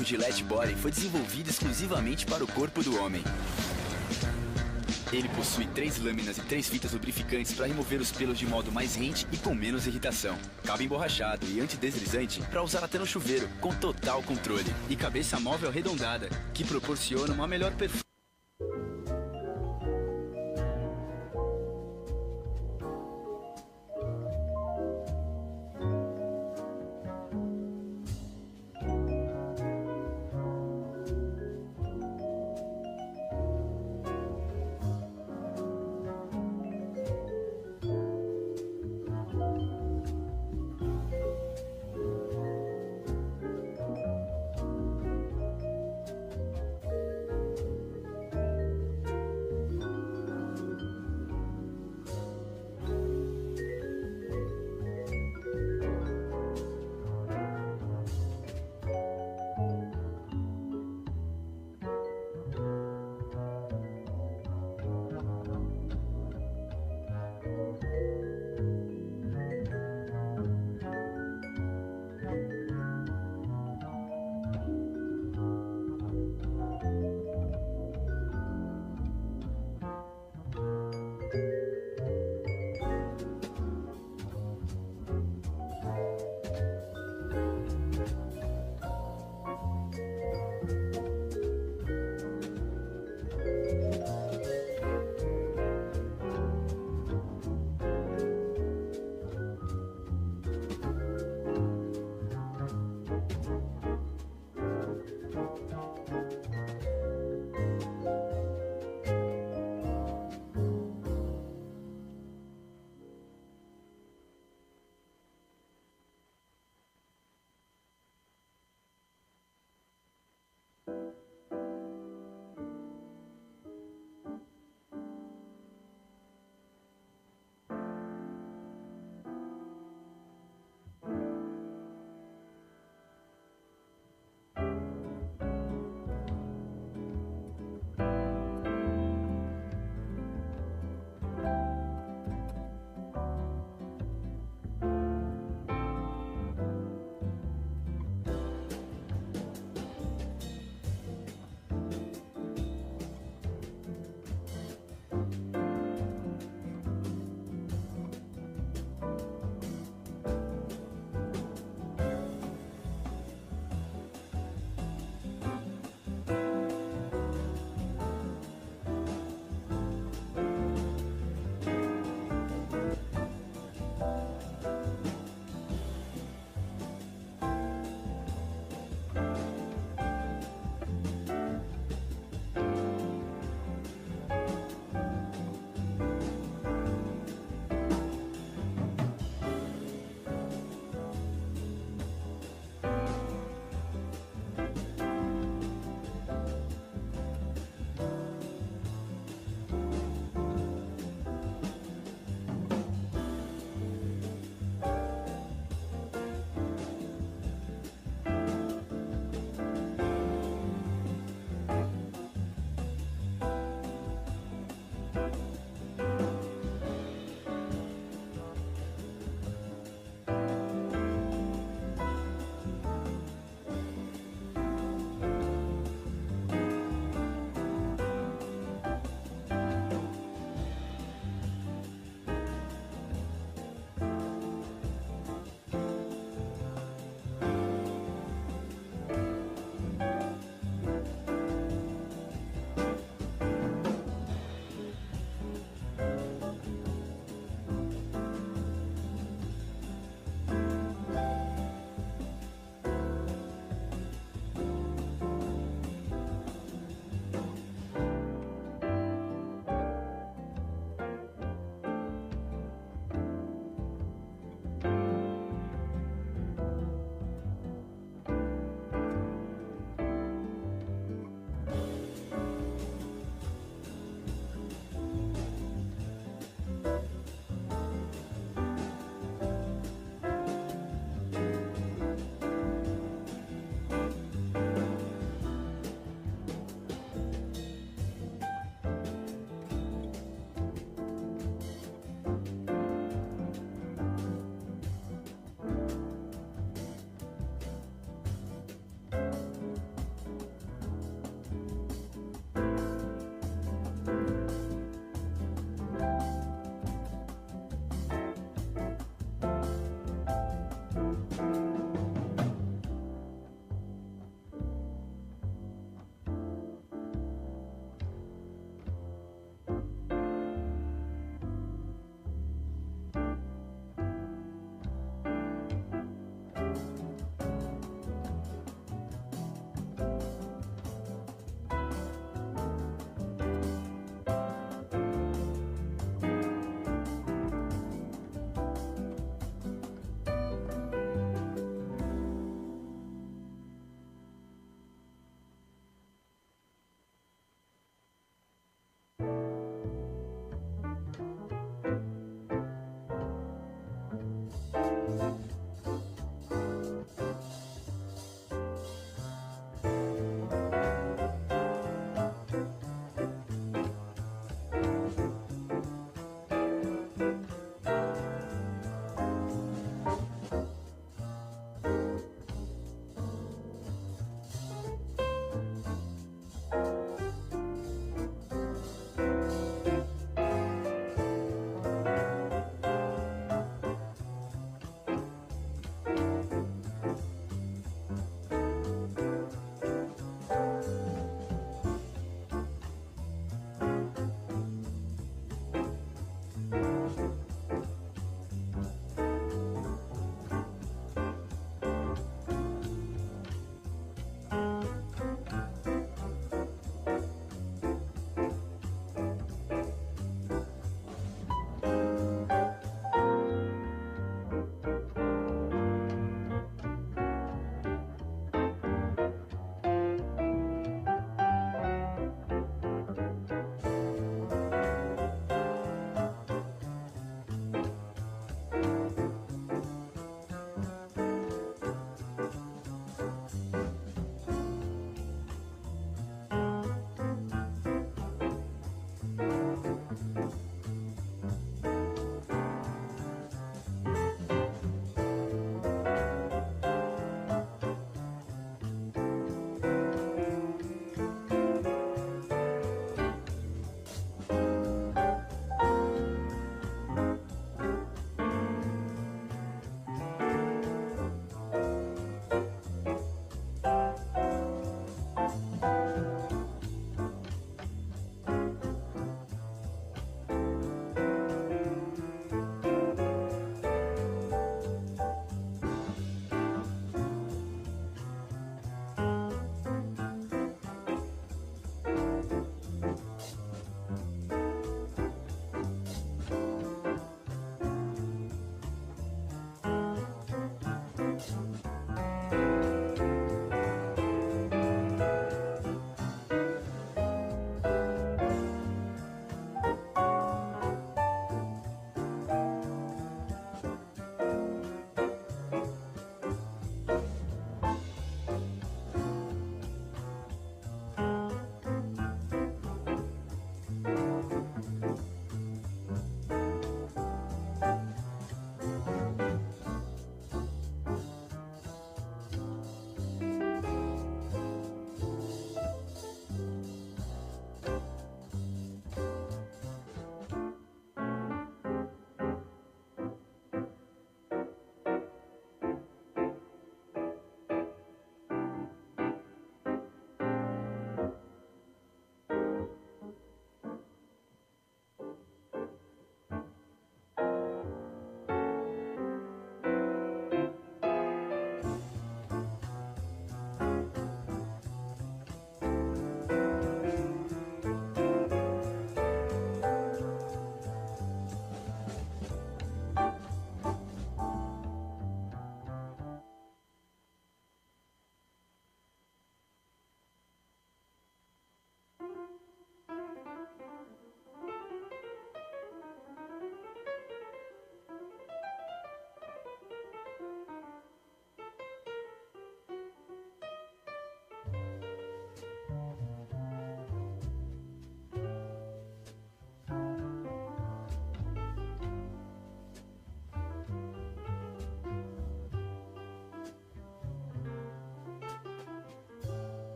O Gillette Body foi desenvolvido exclusivamente para o corpo do homem. Ele possui 3 lâminas e 3 fitas lubrificantes para remover os pelos de modo mais rente e com menos irritação. Cabo emborrachado e antideslizante para usar até no chuveiro, com total controle. E cabeça móvel arredondada, que proporciona uma melhor performance.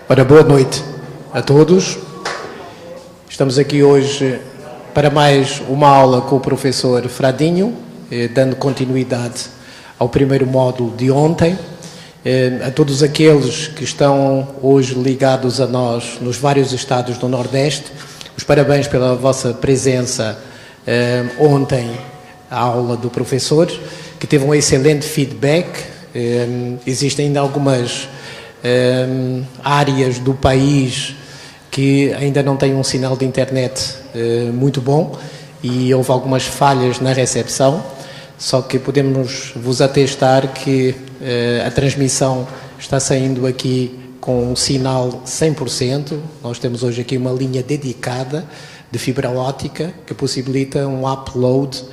Ora, boa noite a todos. Estamos aqui hoje para mais uma aula com o professor Fradinho, dando continuidade ao primeiro módulo de ontem. A todos aqueles que estão hoje ligados a nós nos vários estados do Nordeste, os parabéns pela vossa presença ontem à aula do professor, que teve um excelente feedback. Existem ainda algumas áreas do país que ainda não têm um sinal de internet muito bom e houve algumas falhas na recepção, só que podemos vos atestar que a transmissão está saindo aqui com um sinal 100%. Nós temos hoje aqui uma linha dedicada de fibra óptica que possibilita um upload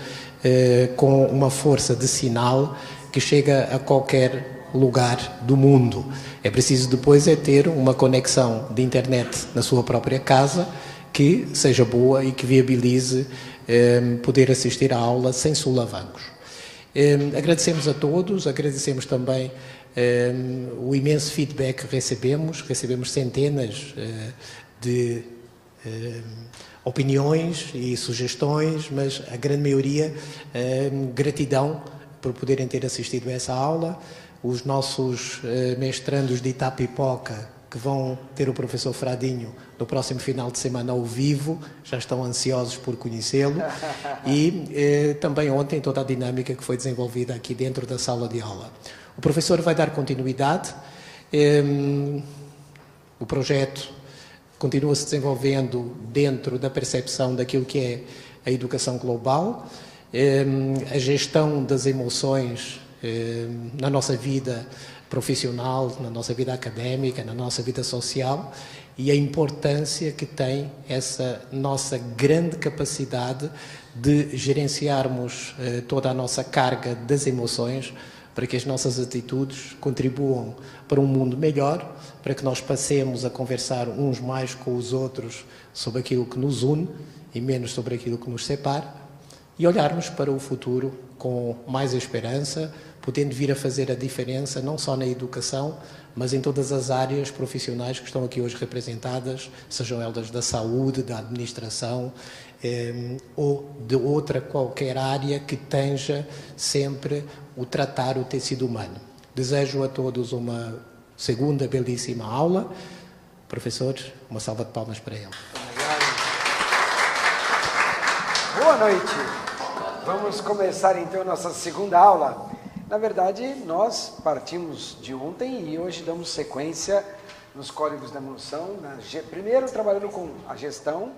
com uma força de sinal que chega a qualquer lugar do mundo. É preciso depois ter uma conexão de internet na sua própria casa que seja boa e que viabilize poder assistir à aula sem solavancos. Agradecemos a todos, agradecemos também o imenso feedback que recebemos centenas de opiniões e sugestões, mas a grande maioria, gratidão por poderem ter assistido a essa aula. Os nossos mestrandos de Itapipoca, que vão ter o professor Fradinho no próximo final de semana ao vivo, já estão ansiosos por conhecê-lo. E também ontem toda a dinâmica que foi desenvolvida aqui dentro da sala de aula. O professor vai dar continuidade. O projeto continua se desenvolvendo dentro da percepção daquilo que é a educação global, a gestão das emoções na nossa vida profissional, na nossa vida académica, na nossa vida social, e a importância que tem essa nossa grande capacidade de gerenciarmos toda a nossa carga das emoções para que as nossas atitudes contribuam para um mundo melhor, para que nós passemos a conversar uns mais com os outros sobre aquilo que nos une e menos sobre aquilo que nos separa, e olharmos para o futuro com mais esperança, podendo vir a fazer a diferença não só na educação, mas em todas as áreas profissionais que estão aqui hoje representadas, sejam elas da saúde, da administração ou de outra qualquer área que tenha sempre o tratar o tecido humano. Desejo a todos uma segunda belíssima aula. Professor, uma salva de palmas para ele. Boa noite. Vamos começar então a nossa segunda aula. Na verdade, nós partimos de ontem e hoje damos sequência nos códigos da emoção. Primeiro trabalhando com a gestão,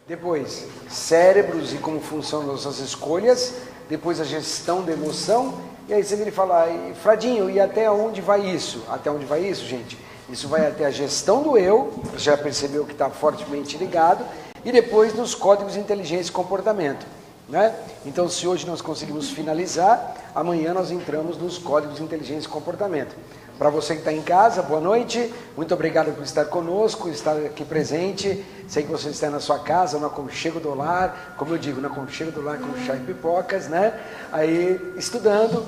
depois cérebros e como funcionam nossas escolhas, depois a gestão da emoção. E aí você vem falar, Fradinho, e até onde vai isso? Até onde vai isso, gente? Isso vai até a gestão do eu, já percebeu que está fortemente ligado, e depois nos códigos de inteligência e comportamento. Né? Então, se hoje nós conseguimos finalizar, amanhã nós entramos nos códigos de inteligência e comportamento. Para você que está em casa, boa noite, muito obrigado por estar conosco, estar aqui presente. Sei que você está na sua casa, no aconchego do lar, como eu digo, no aconchego do lar com chá e pipocas, né? Aí, estudando,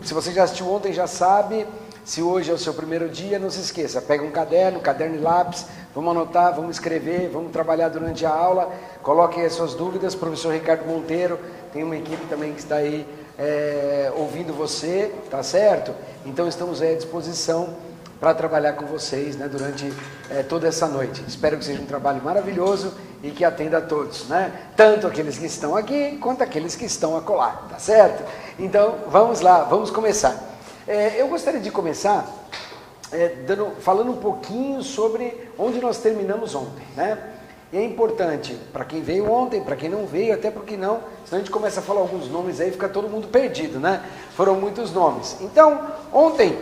se você já assistiu ontem, já sabe. Se hoje é o seu primeiro dia, não se esqueça, pega um caderno e lápis, vamos anotar, vamos escrever, vamos trabalhar durante a aula, coloquem as suas dúvidas. Professor Ricardo Monteiro, tem uma equipe também que está aí ouvindo você, tá certo? Então estamos aí à disposição para trabalhar com vocês, né, durante toda essa noite. Espero que seja um trabalho maravilhoso e que atenda a todos, né? Tanto aqueles que estão aqui, quanto aqueles que estão acolá, tá certo? Então vamos lá, vamos começar. Eu gostaria de começar falando um pouquinho sobre onde nós terminamos ontem, né? E é importante para quem veio ontem, para quem não veio, até porque não, senão a gente começa a falar alguns nomes aí, fica todo mundo perdido, né? Foram muitos nomes. Então, ontem,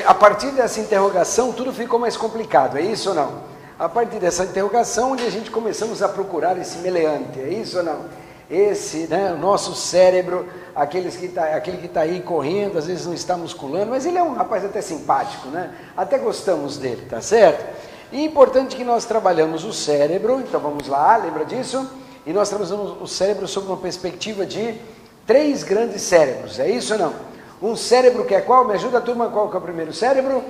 a partir dessa interrogação, tudo ficou mais complicado, é isso ou não? A partir dessa interrogação, onde a gente começamos a procurar esse meleante, é isso ou não? Esse, né, o nosso cérebro, aquele que está aí correndo, às vezes não está musculando, mas ele é um rapaz até simpático, né? Até gostamos dele, tá certo? E é importante que nós trabalhamos o cérebro, então vamos lá, lembra disso? E nós trabalhamos o cérebro sob uma perspectiva de 3 grandes cérebros, é isso ou não? Um cérebro que é qual? Me ajuda a turma, qual que é o primeiro cérebro?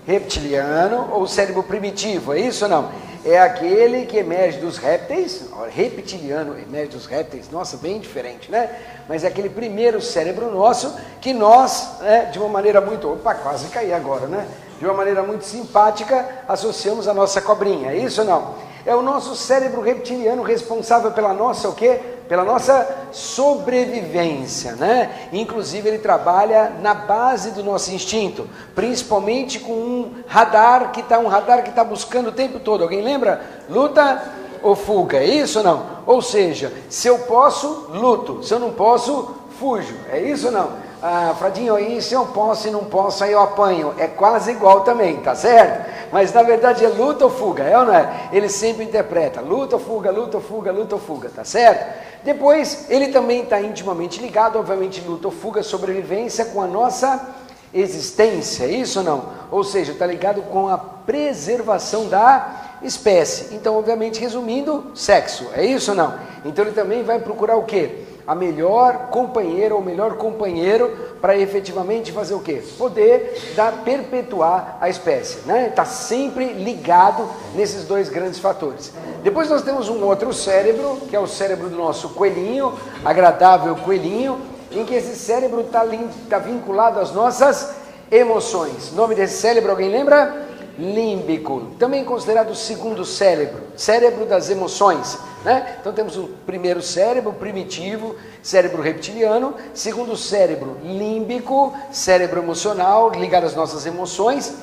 reptiliano ou cérebro primitivo, é isso ou não? É aquele que emerge dos répteis, reptiliano emerge dos répteis, nossa, bem diferente, né? Mas é aquele primeiro cérebro nosso que nós, de uma maneira muito, opa, quase caí agora, né? De uma maneira muito simpática, associamos a nossa cobrinha, é isso ou não? É o nosso cérebro reptiliano responsável pela nossa, o quê? Pela nossa sobrevivência, né? Inclusive ele trabalha na base do nosso instinto, principalmente com um radar que está buscando o tempo todo. Alguém lembra? Luta ou fuga, é isso ou não? Ou seja, se eu posso, luto, se eu não posso, fujo, é isso ou não? Ah, Fradinho, aí se eu posso e não posso, aí eu apanho. É quase igual também, tá certo? Mas na verdade é luta ou fuga, é ou não é? Ele sempre interpreta luta ou fuga, luta ou fuga, luta ou fuga, tá certo? Depois, ele também está intimamente ligado, obviamente, luta ou fuga, sobrevivência com a nossa existência, é isso ou não? Ou seja, está ligado com a preservação da espécie. Então, obviamente, resumindo, sexo, é isso ou não? Então ele também vai procurar o quê? A melhor companheira ou melhor companheiro para efetivamente fazer o quê? Poder perpetuar a espécie, né? Está sempre ligado nesses dois grandes fatores. Depois nós temos um outro cérebro, que é o cérebro do nosso coelhinho, agradável coelhinho, em que esse cérebro está vinculado às nossas emoções. O nome desse cérebro, alguém lembra? Límbico, também considerado o segundo cérebro, cérebro das emoções, né? Então temos o primeiro cérebro primitivo, cérebro reptiliano, segundo cérebro límbico, cérebro emocional, ligado às nossas emoções,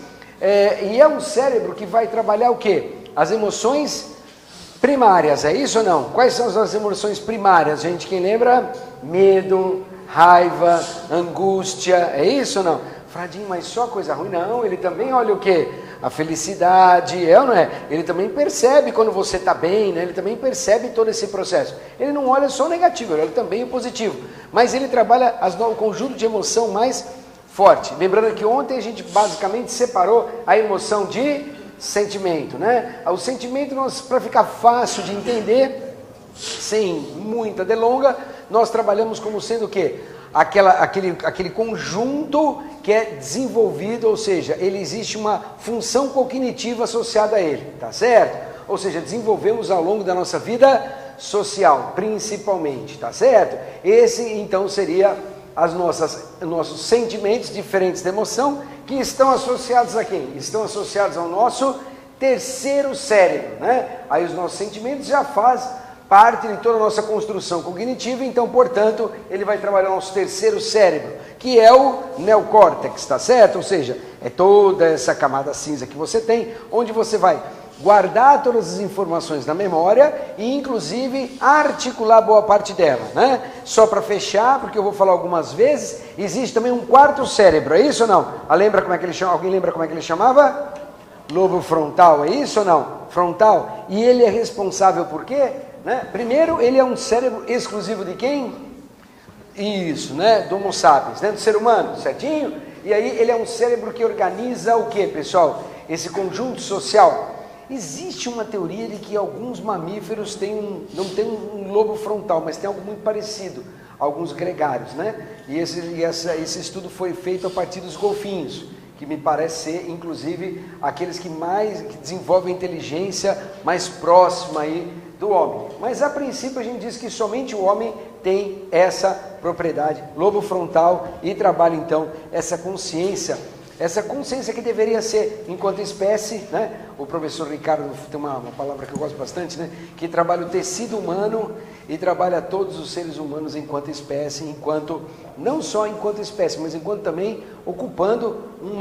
e é um cérebro que vai trabalhar o quê? As emoções primárias, é isso ou não? Quais são as emoções primárias, gente? Quem lembra? Medo, raiva, angústia, é isso ou não? Fradinho, mas só coisa ruim? Não, ele também olha o quê? A felicidade, é ou não é? Ele também percebe quando você está bem, né? Ele também percebe todo esse processo. Ele não olha só o negativo, ele olha também o positivo. Mas ele trabalha o conjunto de emoção mais forte. Lembrando que ontem a gente basicamente separou a emoção de sentimento, né? O sentimento, para ficar fácil de entender, sem muita delonga, nós trabalhamos como sendo o quê? Aquele conjunto que é desenvolvido, ou seja, ele existe uma função cognitiva associada a ele, tá certo? Ou seja, desenvolvemos ao longo da nossa vida social, principalmente, tá certo? Esse então seria nossos sentimentos diferentes de emoção, que estão associados a quem? Estão associados ao nosso terceiro cérebro, né? Aí os nossos sentimentos já fazem parte de toda a nossa construção cognitiva, então, portanto, ele vai trabalhar o nosso terceiro cérebro, que é o neocórtex, tá certo? Ou seja, é toda essa camada cinza que você tem, onde você vai guardar todas as informações na memória e, inclusive, articular boa parte dela, né? Só para fechar, porque eu vou falar algumas vezes, existe também um quarto cérebro, é isso ou não? Lembra como é que ele chama? Alguém lembra como é que ele chamava? Lobo frontal, é isso ou não? Frontal. E ele é responsável por quê? Né? Primeiro, ele é um cérebro exclusivo de quem? Isso, né? Do Homo sapiens, né? Do ser humano, certinho? E aí ele é um cérebro que organiza o que, pessoal? Esse conjunto social. Existe uma teoria de que alguns mamíferos não têm um lobo frontal, mas tem algo muito parecido, alguns gregários, né? E esse estudo foi feito a partir dos golfinhos, que me parece ser, inclusive, aqueles que desenvolvem inteligência mais próxima aí do homem. Mas a princípio a gente diz que somente o homem tem essa propriedade, lobo frontal, e trabalha então essa consciência que deveria ser enquanto espécie, né? O professor Ricardo tem uma palavra que eu gosto bastante, né? Que trabalha o tecido humano e trabalha todos os seres humanos enquanto espécie, não só enquanto espécie, mas enquanto também ocupando um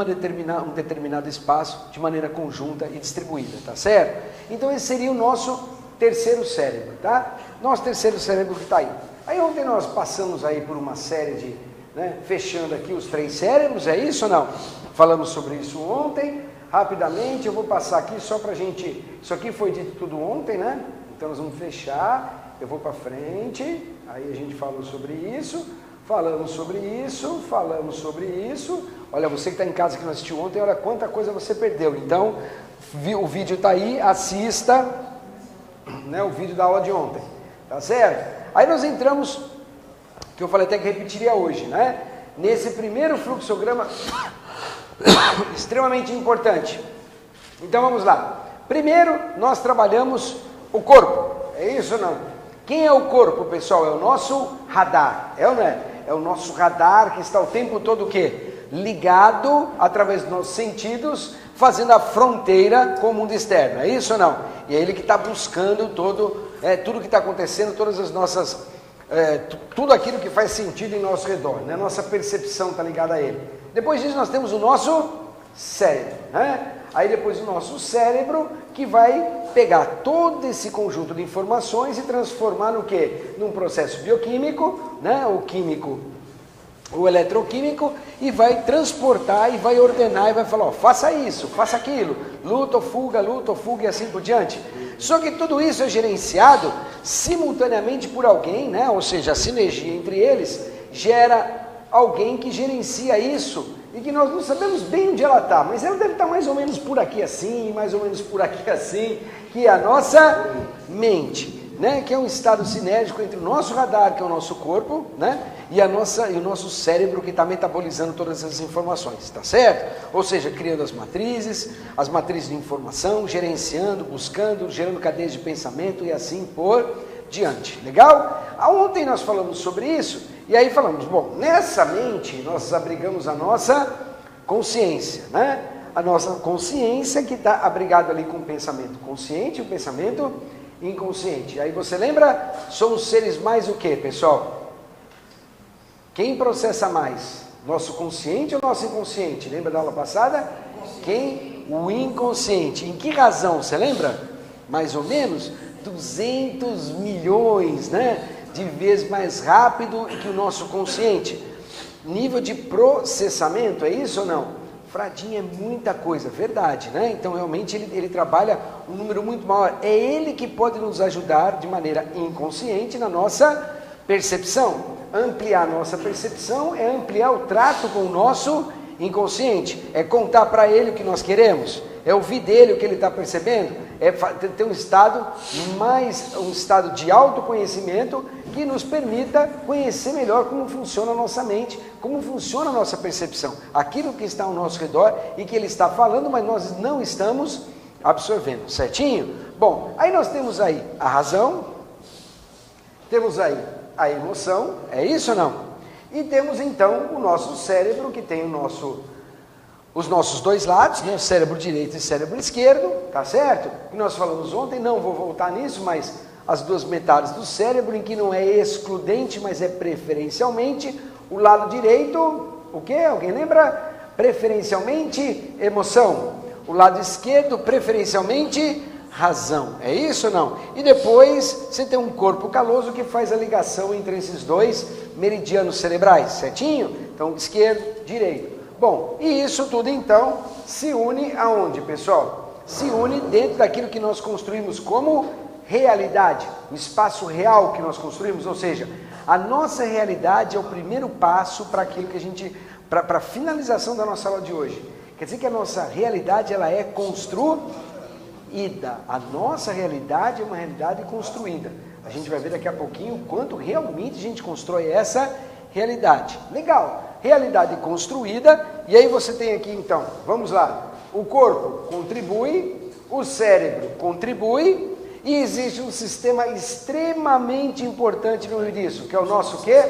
determinado espaço de maneira conjunta e distribuída, tá certo? Então esse seria o nosso terceiro cérebro, tá? Nosso terceiro cérebro que está aí. Aí ontem nós passamos aí por uma série de, né, fechando aqui os três cérebros, é isso ou não? Falamos sobre isso ontem, rapidamente, eu vou passar aqui só pra gente, isso aqui foi dito tudo ontem, né? Então nós vamos fechar, eu vou para frente, aí a gente falou sobre isso, falamos sobre isso, olha, você que está em casa que não assistiu ontem, olha quanta coisa você perdeu, então, o vídeo está aí, assista, né, o vídeo da aula de ontem, tá certo? Aí nós entramos, que eu falei até que repetiria hoje, né? Nesse primeiro fluxograma, Extremamente importante. Então vamos lá. Primeiro, nós trabalhamos o corpo. É isso ou não? Quem é o corpo, pessoal? É o nosso radar. É ou não é? É o nosso radar que está o tempo todo o quê? Ligado através dos nossos sentidos, fazendo a fronteira com o mundo externo. É isso ou não? E é ele que está buscando tudo que está acontecendo, todas as nossas... tudo aquilo que faz sentido em nosso redor, né? Nossa percepção está ligada a ele. Depois disso nós temos o nosso cérebro, né? Aí depois o nosso cérebro que vai pegar todo esse conjunto de informações e transformar no quê? Num processo bioquímico, né? O químico, o eletroquímico, e vai transportar e vai ordenar e vai falar, ó, faça isso, faça aquilo, luta ou fuga e assim por diante. Só que tudo isso é gerenciado simultaneamente por alguém, né? Ou seja, a sinergia entre eles gera alguém que gerencia isso e que nós não sabemos bem onde ela está, mas ela deve estar mais ou menos por aqui assim, mais ou menos por aqui assim, que é a nossa mente, né? Que é um estado sinérgico entre o nosso radar, que é o nosso corpo, né? E o nosso cérebro que está metabolizando todas essas informações, tá certo? Ou seja, criando as matrizes de informação, gerenciando, buscando, gerando cadeias de pensamento e assim por diante. Legal? Ontem nós falamos sobre isso e aí falamos, bom, nessa mente nós abrigamos a nossa consciência, né? A nossa consciência que está abrigada ali com o pensamento consciente e o pensamento inconsciente. Aí você lembra? Somos seres mais o quê, pessoal? Quem processa mais? Nosso consciente ou nosso inconsciente? Lembra da aula passada? Quem? O inconsciente. Em que razão? Você lembra? Mais ou menos 200 milhões, né? De vezes mais rápido que o nosso consciente. Nível de processamento, é isso ou não? Fradinho é muita coisa, verdade, né? Então realmente ele trabalha um número muito maior. É ele que pode nos ajudar de maneira inconsciente na nossa percepção. Ampliar nossa percepção é ampliar o trato com o nosso inconsciente, é contar para ele o que nós queremos, é ouvir dele o que ele está percebendo, é ter um estado de autoconhecimento que nos permita conhecer melhor como funciona a nossa mente, como funciona a nossa percepção, aquilo que está ao nosso redor e que ele está falando, mas nós não estamos absorvendo, certinho? Bom, aí nós temos aí a razão, temos aí a emoção, é isso ou não? E temos então o nosso cérebro, que tem os nossos dois lados, né? O cérebro direito e o cérebro esquerdo, tá certo? Que nós falamos ontem, não vou voltar nisso, mas as duas metades do cérebro, em que não é excludente, mas é preferencialmente, o lado direito, o quê? Alguém lembra? Preferencialmente emoção. O lado esquerdo, preferencialmente razão, é isso ou não? E depois você tem um corpo caloso que faz a ligação entre esses dois meridianos cerebrais, certinho? Então esquerdo, direito. Bom, e isso tudo então se une aonde, pessoal? Se une dentro daquilo que nós construímos como realidade, o espaço real que nós construímos, ou seja, a nossa realidade é o primeiro passo para aquilo que a gente, para a finalização da nossa aula de hoje. Quer dizer que a nossa realidade ela é construída. A nossa realidade é uma realidade construída. A gente vai ver daqui a pouquinho o quanto realmente a gente constrói essa realidade. Legal, realidade construída. E aí você tem aqui então, vamos lá, o corpo contribui, o cérebro contribui, e existe um sistema extremamente importante no meio disso, que é o nosso quê?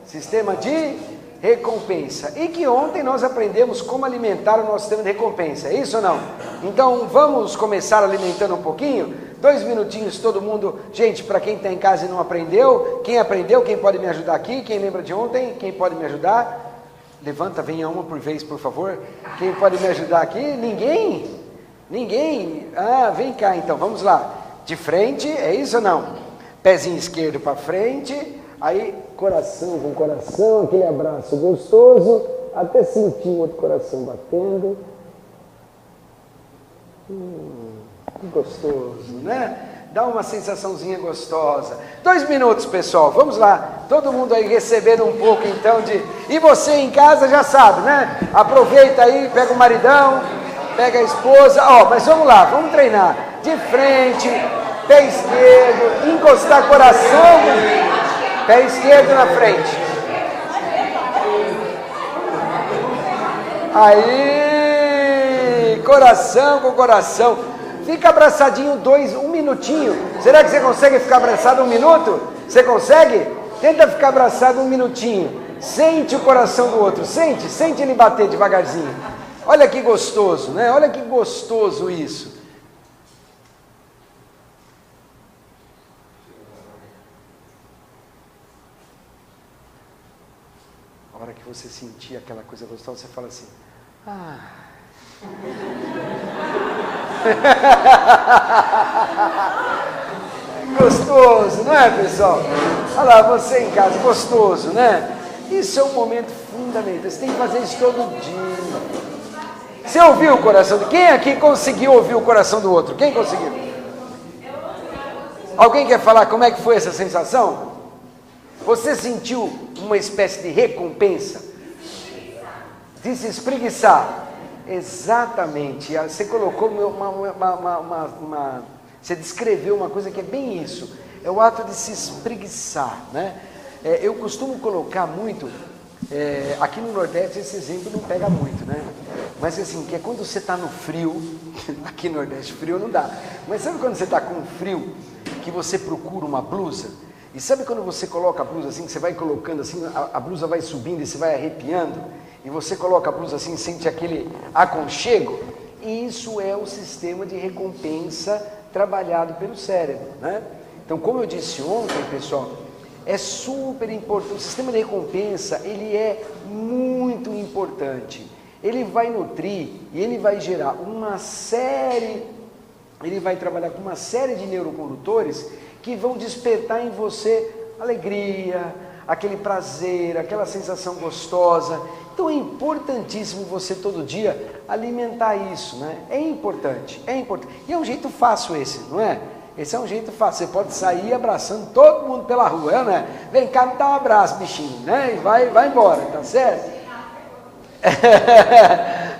Sistema de recompensa. E que ontem nós aprendemos como alimentar o nosso sistema de recompensa, é isso ou não? Então vamos começar alimentando um pouquinho? 2 minutinhos todo mundo. Gente, para quem está em casa e não aprendeu, quem pode me ajudar aqui? Quem lembra de ontem? Quem pode me ajudar? Levanta, venha uma por vez, por favor. Quem pode me ajudar aqui? Ninguém? Ah, vem cá então, vamos lá. De frente, é isso ou não? Pezinho esquerdo para frente. Aí, coração com coração, aquele abraço gostoso, até sentir o outro coração batendo. Que gostoso, né? Dá uma sensaçãozinha gostosa. 2 minutos, pessoal, vamos lá. Todo mundo aí recebendo um pouco, então, de... E você em casa já sabe, né? Aproveita aí, pega o maridão, pega a esposa. Mas vamos lá, vamos treinar. De frente, pé esquerdo, encostar coração... Pé esquerdo na frente. Aí. aí, coração com coração. Fica abraçadinho um minutinho. Será que você consegue ficar abraçado 1 minuto? Você consegue? Tenta ficar abraçado 1 minutinho. Sente o coração do outro, sente ele bater devagarzinho. Olha que gostoso, né? Olha que gostoso isso. A hora que você sentir aquela coisa gostosa, você fala assim, gostoso, não é, pessoal? Olha lá, você em casa, gostoso, né? Isso é um momento fundamental, você tem que fazer isso todo dia. Você ouviu o coração? Quem aqui conseguiu ouvir o coração do outro? Quem conseguiu? Alguém quer falar como é que foi essa sensação? Você sentiu uma espécie de recompensa? De se espreguiçar? Exatamente. Você colocou você descreveu uma coisa que é bem isso. É o ato de se espreguiçar, né? Eu costumo colocar muito, aqui no Nordeste esse exemplo não pega muito, né? Mas assim, que é quando você está no frio, aqui no Nordeste frio não dá, mas sabe quando você está com frio, que você procura uma blusa? E sabe quando você coloca a blusa assim, que você vai colocando assim, a blusa vai subindo e você vai arrepiando, e você coloca a blusa assim, sente aquele aconchego? Isso é o sistema de recompensa trabalhado pelo cérebro, né? Então, como eu disse ontem, pessoal, é super importante, o sistema de recompensa, ele é muito importante. Ele vai nutrir e ele vai gerar ele vai trabalhar com uma série de neurocondutores que vão despertar em você alegria, aquele prazer, aquela sensação gostosa. Então é importantíssimo você todo dia alimentar isso, né? É importante. E é um jeito fácil esse, não é? Esse é um jeito fácil, você pode sair abraçando todo mundo pela rua, né? Vem cá, me dá um abraço, bichinho, né? E vai embora, tá certo?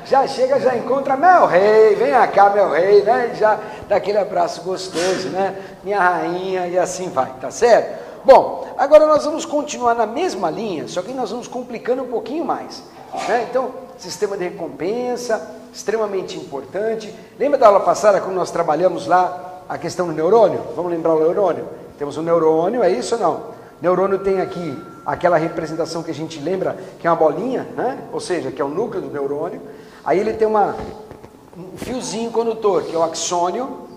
Já chega, já encontra meu rei, vem cá, meu rei, né? Já dá aquele abraço gostoso, né? Minha rainha, e assim vai, tá certo? Bom, agora nós vamos continuar na mesma linha, só que nós vamos complicando um pouquinho mais, né? Então, sistema de recompensa, extremamente importante. Lembra da aula passada, quando nós trabalhamos lá a questão do neurônio? Vamos lembrar o neurônio? Temos um neurônio, é isso ou não? Neurônio tem aqui aquela representação que a gente lembra, que é uma bolinha, né? Ou seja, que é o núcleo do neurônio. Aí ele tem um fiozinho condutor, que é o axônio,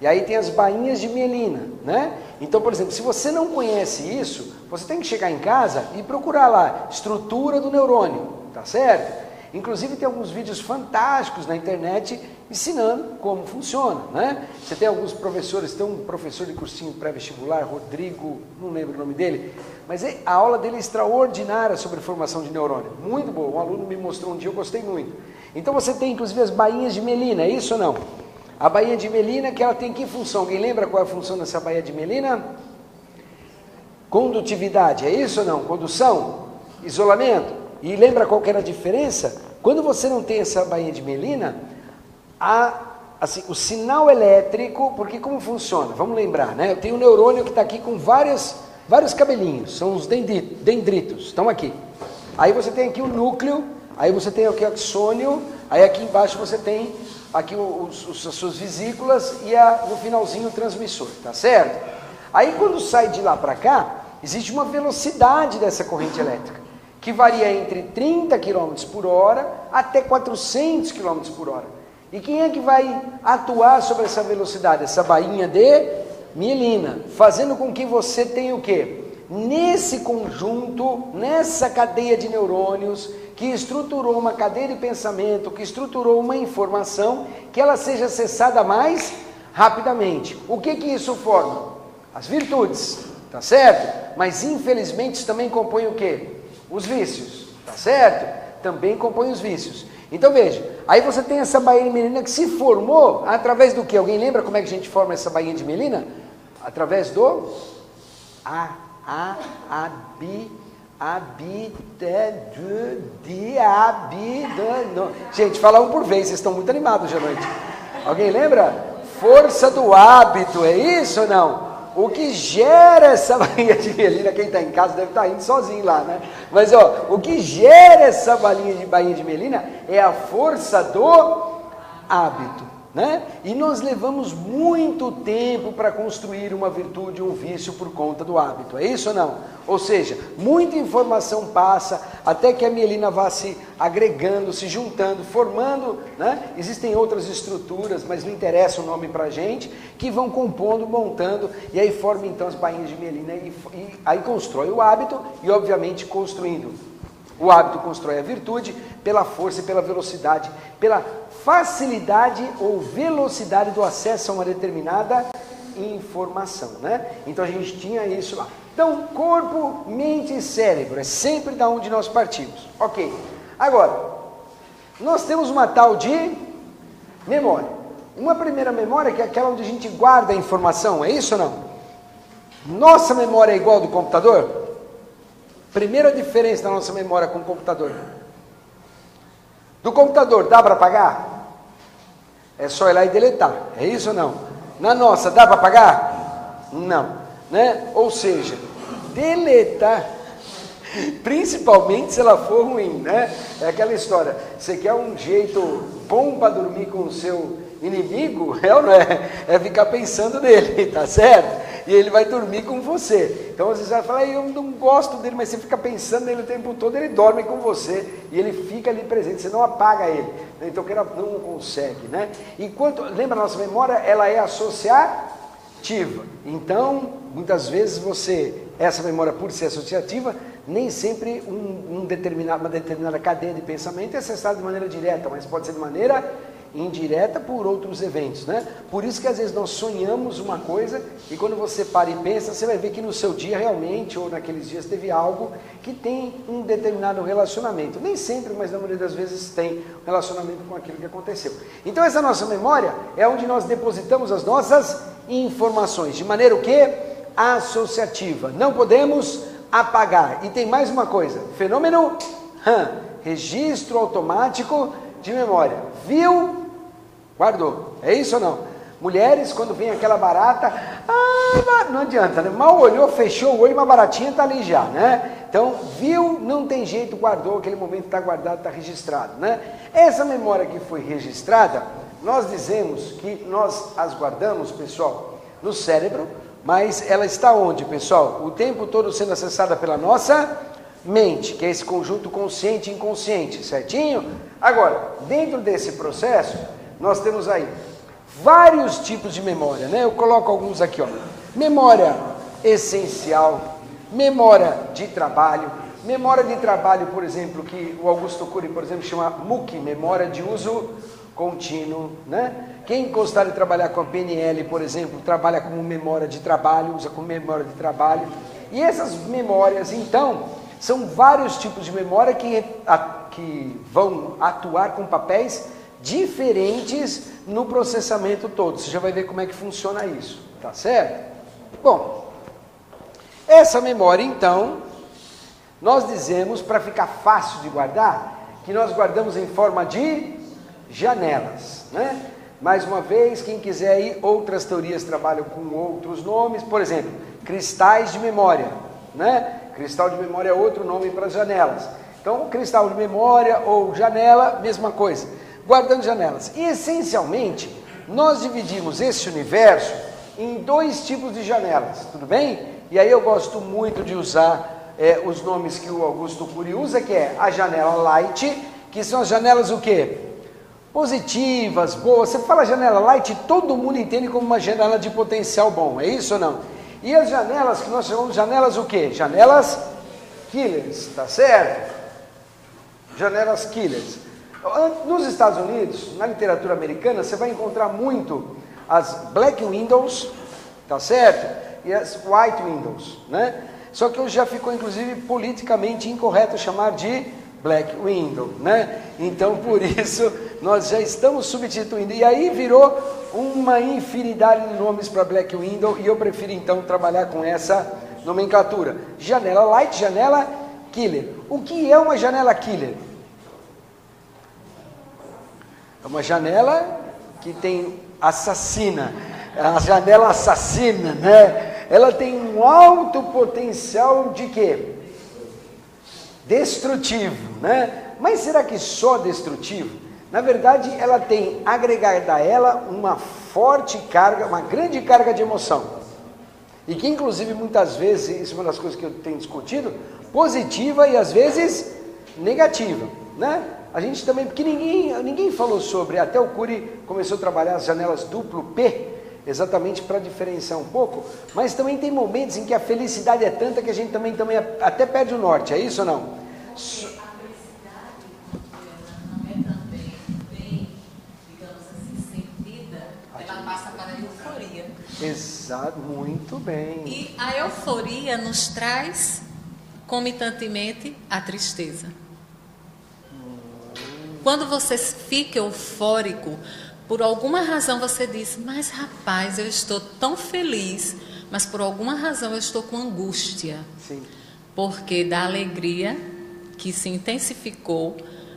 e aí tem as bainhas de mielina, né? Então, por exemplo, se você não conhece isso, você tem que chegar em casa e procurar lá, estrutura do neurônio, tá certo? Inclusive tem alguns vídeos fantásticos na internet ensinando como funciona, né? Você tem alguns professores, tem um professor de cursinho pré-vestibular, Rodrigo, não lembro o nome dele, mas a aula dele é extraordinária sobre formação de neurônio, muito boa, um aluno me mostrou um dia, eu gostei muito. Então você tem inclusive as bainhas de mielina, é isso ou não? A bainha de mielina, que ela tem que função? Alguém lembra qual é a função dessa bainha de mielina? Condutividade, é isso ou não? Condução, isolamento. E lembra qual que era a diferença? Quando você não tem essa bainha de mielina, o sinal elétrico, porque como funciona? Vamos lembrar, né? Eu tenho um neurônio que está aqui com vários cabelinhos, são os dendritos, estão aqui. Aí você tem aqui o núcleo, aí você tem aqui o axônio, aí aqui embaixo você tem aqui as suas vesículas e no finalzinho o transmissor, tá certo? Aí quando sai de lá para cá, existe uma velocidade dessa corrente elétrica, que varia entre 30 km por hora até 400 km por hora. E quem é que vai atuar sobre essa velocidade? Essa bainha de mielina, fazendo com que você tenha o quê? Nesse conjunto, nessa cadeia de neurônios, que estruturou uma cadeia de pensamento, que estruturou uma informação, que ela seja acessada mais rapidamente. O que isso forma? As virtudes, tá certo? Mas infelizmente isso também compõe o quê? Os vícios, tá certo? Também compõe os vícios. Então veja, aí você tem essa bainha de mielina que se formou através do quê? Alguém lembra como é que a gente forma essa bainha de mielina? Através do Gente, fala um por vez, vocês estão muito animados hoje à noite. Alguém lembra? Força do hábito, é isso ou não? O que gera essa bainha de mielina, quem está em casa deve estar indo sozinho lá, né? Mas o que gera essa bainha de mielina é a força do hábito, né? E nós levamos muito tempo para construir uma virtude, um vício por conta do hábito, é isso ou não? Ou seja, muita informação passa até que a mielina vá se agregando, se juntando, formando, né? Existem outras estruturas, mas não interessa o nome para a gente, que vão compondo, montando, e aí formam então as bainhas de mielina e aí constrói o hábito e obviamente construindo. O hábito constrói a virtude pela força e pela velocidade, pela facilidade ou velocidade do acesso a uma determinada informação, né? Então a gente tinha isso lá. Então, corpo, mente e cérebro, é sempre da onde nós partimos. Ok. Agora, nós temos uma tal de memória. Uma primeira memória que é aquela onde a gente guarda a informação, é isso ou não? Nossa memória é igual ao do computador? Primeira diferença da nossa memória com o computador. Do computador, dá para apagar? É só ir lá e deletar, é isso ou não? Na nossa, dá para apagar? Não, né? Ou seja, deletar, principalmente se ela for ruim, né? É aquela história, você quer um jeito bom para dormir com o seu inimigo, é ou não é? É ficar pensando nele, tá certo? E ele vai dormir com você. Então às vezes você vai falar, eu não gosto dele, mas você fica pensando nele o tempo todo, ele dorme com você e ele fica ali presente, você não apaga ele. Então que ela não consegue, né? Enquanto, lembra, a nossa memória, ela é associativa. Então, muitas vezes essa memória por ser associativa, nem sempre uma determinada cadeia de pensamento é acessada de maneira direta, mas pode ser de maneira indireta por outros eventos, né? Por isso que às vezes nós sonhamos uma coisa e quando você para e pensa, você vai ver que no seu dia realmente, ou naqueles dias, teve algo que tem um determinado relacionamento. Nem sempre, mas na maioria das vezes tem um relacionamento com aquilo que aconteceu. Então essa nossa memória é onde nós depositamos as nossas informações, de maneira o quê? Associativa. Não podemos apagar. E tem mais uma coisa, fenômeno registro automático de memória. Viu? Guardou. É isso ou não? Mulheres, quando vem aquela barata, não adianta, né? Mal olhou, fechou o olho, uma baratinha está ali já, né? Então, viu, não tem jeito, guardou, aquele momento está guardado, está registrado, né? Essa memória que foi registrada, nós dizemos que nós as guardamos, pessoal, no cérebro, mas ela está onde, pessoal? O tempo todo sendo acessada pela nossa mente, que é esse conjunto consciente e inconsciente, certinho? Agora, dentro desse processo, nós temos aí vários tipos de memória, né? Eu coloco alguns aqui, ó. Memória essencial, memória de trabalho, por exemplo, que o Augusto Cury, por exemplo, chama MUC, memória de uso contínuo, né? Quem gostar de trabalhar com a PNL, por exemplo, trabalha como memória de trabalho, usa como memória de trabalho. E essas memórias, então, são vários tipos de memória que vão atuar com papéis diferentes no processamento todo. Você já vai ver como é que funciona isso, tá certo? Bom, essa memória, então, nós dizemos, para ficar fácil de guardar, que nós guardamos em forma de janelas, né? Mais uma vez, quem quiser aí, outras teorias trabalham com outros nomes, por exemplo, cristais de memória, né? Cristal de memória é outro nome para janelas. Então, cristal de memória ou janela, mesma coisa. Guardando janelas. E, essencialmente, nós dividimos esse universo em dois tipos de janelas, tudo bem? E aí eu gosto muito de usar os nomes que o Augusto Cury usa, que é a janela light, que são as janelas o quê? Positivas, boas. Você fala janela light, todo mundo entende como uma janela de potencial bom, é isso ou não? E as janelas que nós chamamos de janelas o quê? Janelas killers, tá certo? Janelas killers. Nos Estados Unidos, na literatura americana, você vai encontrar muito as black windows, tá certo? E as white windows, né? Só que hoje já ficou, inclusive, politicamente incorreto chamar de black window, né? Então, por isso, nós já estamos substituindo. E aí virou uma infinidade de nomes para black window, e eu prefiro, então, trabalhar com essa nomenclatura. Janela light, janela killer. O que é uma janela killer? É uma janela que tem assassina, a janela assassina, né? Ela tem um alto potencial de quê? Destrutivo, né? Mas será que só destrutivo? Na verdade, ela tem agregada a ela uma forte carga, uma grande carga de emoção. E que, inclusive, muitas vezes, isso é uma das coisas que eu tenho discutido, positiva e, às vezes, negativa, né? A gente também, porque ninguém falou sobre, até o Cury começou a trabalhar as janelas duplo P, exatamente para diferenciar um pouco, mas também tem momentos em que a felicidade é tanta que a gente também até perde o norte, é isso ou não? Exato, muito bem. E a euforia nos traz, comitantemente, a tristeza. Quando você fica eufórico, por alguma razão você diz, mas rapaz, eu estou tão feliz, mas por alguma razão eu estou com angústia. Sim. Porque da alegria que se intensificou,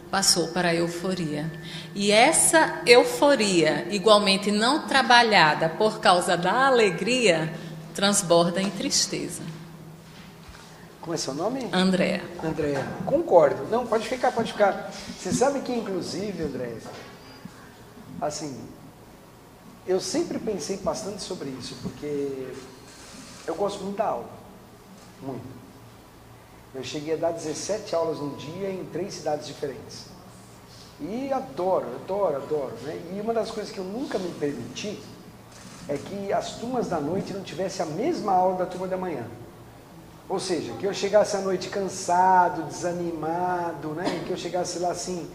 passou para a euforia. E essa euforia, igualmente não trabalhada por causa da alegria, transborda em tristeza. Como é seu nome? Andréa. Andréa, concordo. Não, pode ficar, pode ficar. Você sabe que, inclusive, Andréa, assim, eu sempre pensei bastante sobre isso, porque eu gosto muito da aula. Muito. Eu cheguei a dar 17 aulas num dia em 3 cidades diferentes. E adoro, né? E uma das coisas que eu nunca me permiti é que as turmas da noite não tivessem a mesma aula da turma da manhã. Ou seja, que eu chegasse à noite cansado, desanimado, né? Que eu chegasse lá assim,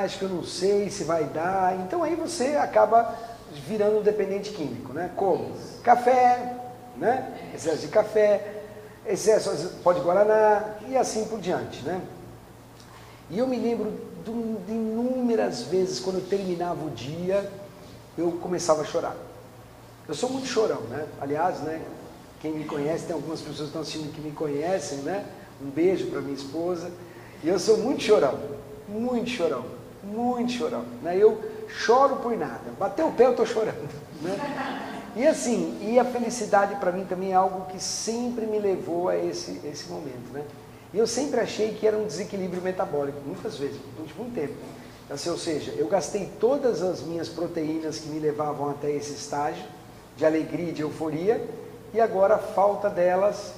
acho que eu não sei se vai dar. Então aí você acaba virando um dependente químico, né? Como? Café, né? Excesso de café, excesso pó de guaraná e assim por diante, né? E eu me lembro de inúmeras vezes, quando eu terminava o dia, eu começava a chorar. Eu sou muito chorão, né? Aliás, né? Quem me conhece, tem algumas pessoas que estão assistindo que me conhecem, né? Um beijo para minha esposa. E eu sou muito chorão, muito chorão, muito chorão, né? Eu choro por nada. Bateu o pé, eu estou chorando, né? E assim, e a felicidade para mim também é algo que sempre me levou a esse momento, né? E eu sempre achei que era um desequilíbrio metabólico, muitas vezes, durante muito tempo. Assim, ou seja, eu gastei todas as minhas proteínas que me levavam até esse estágio de alegria e de euforia, e agora a falta delas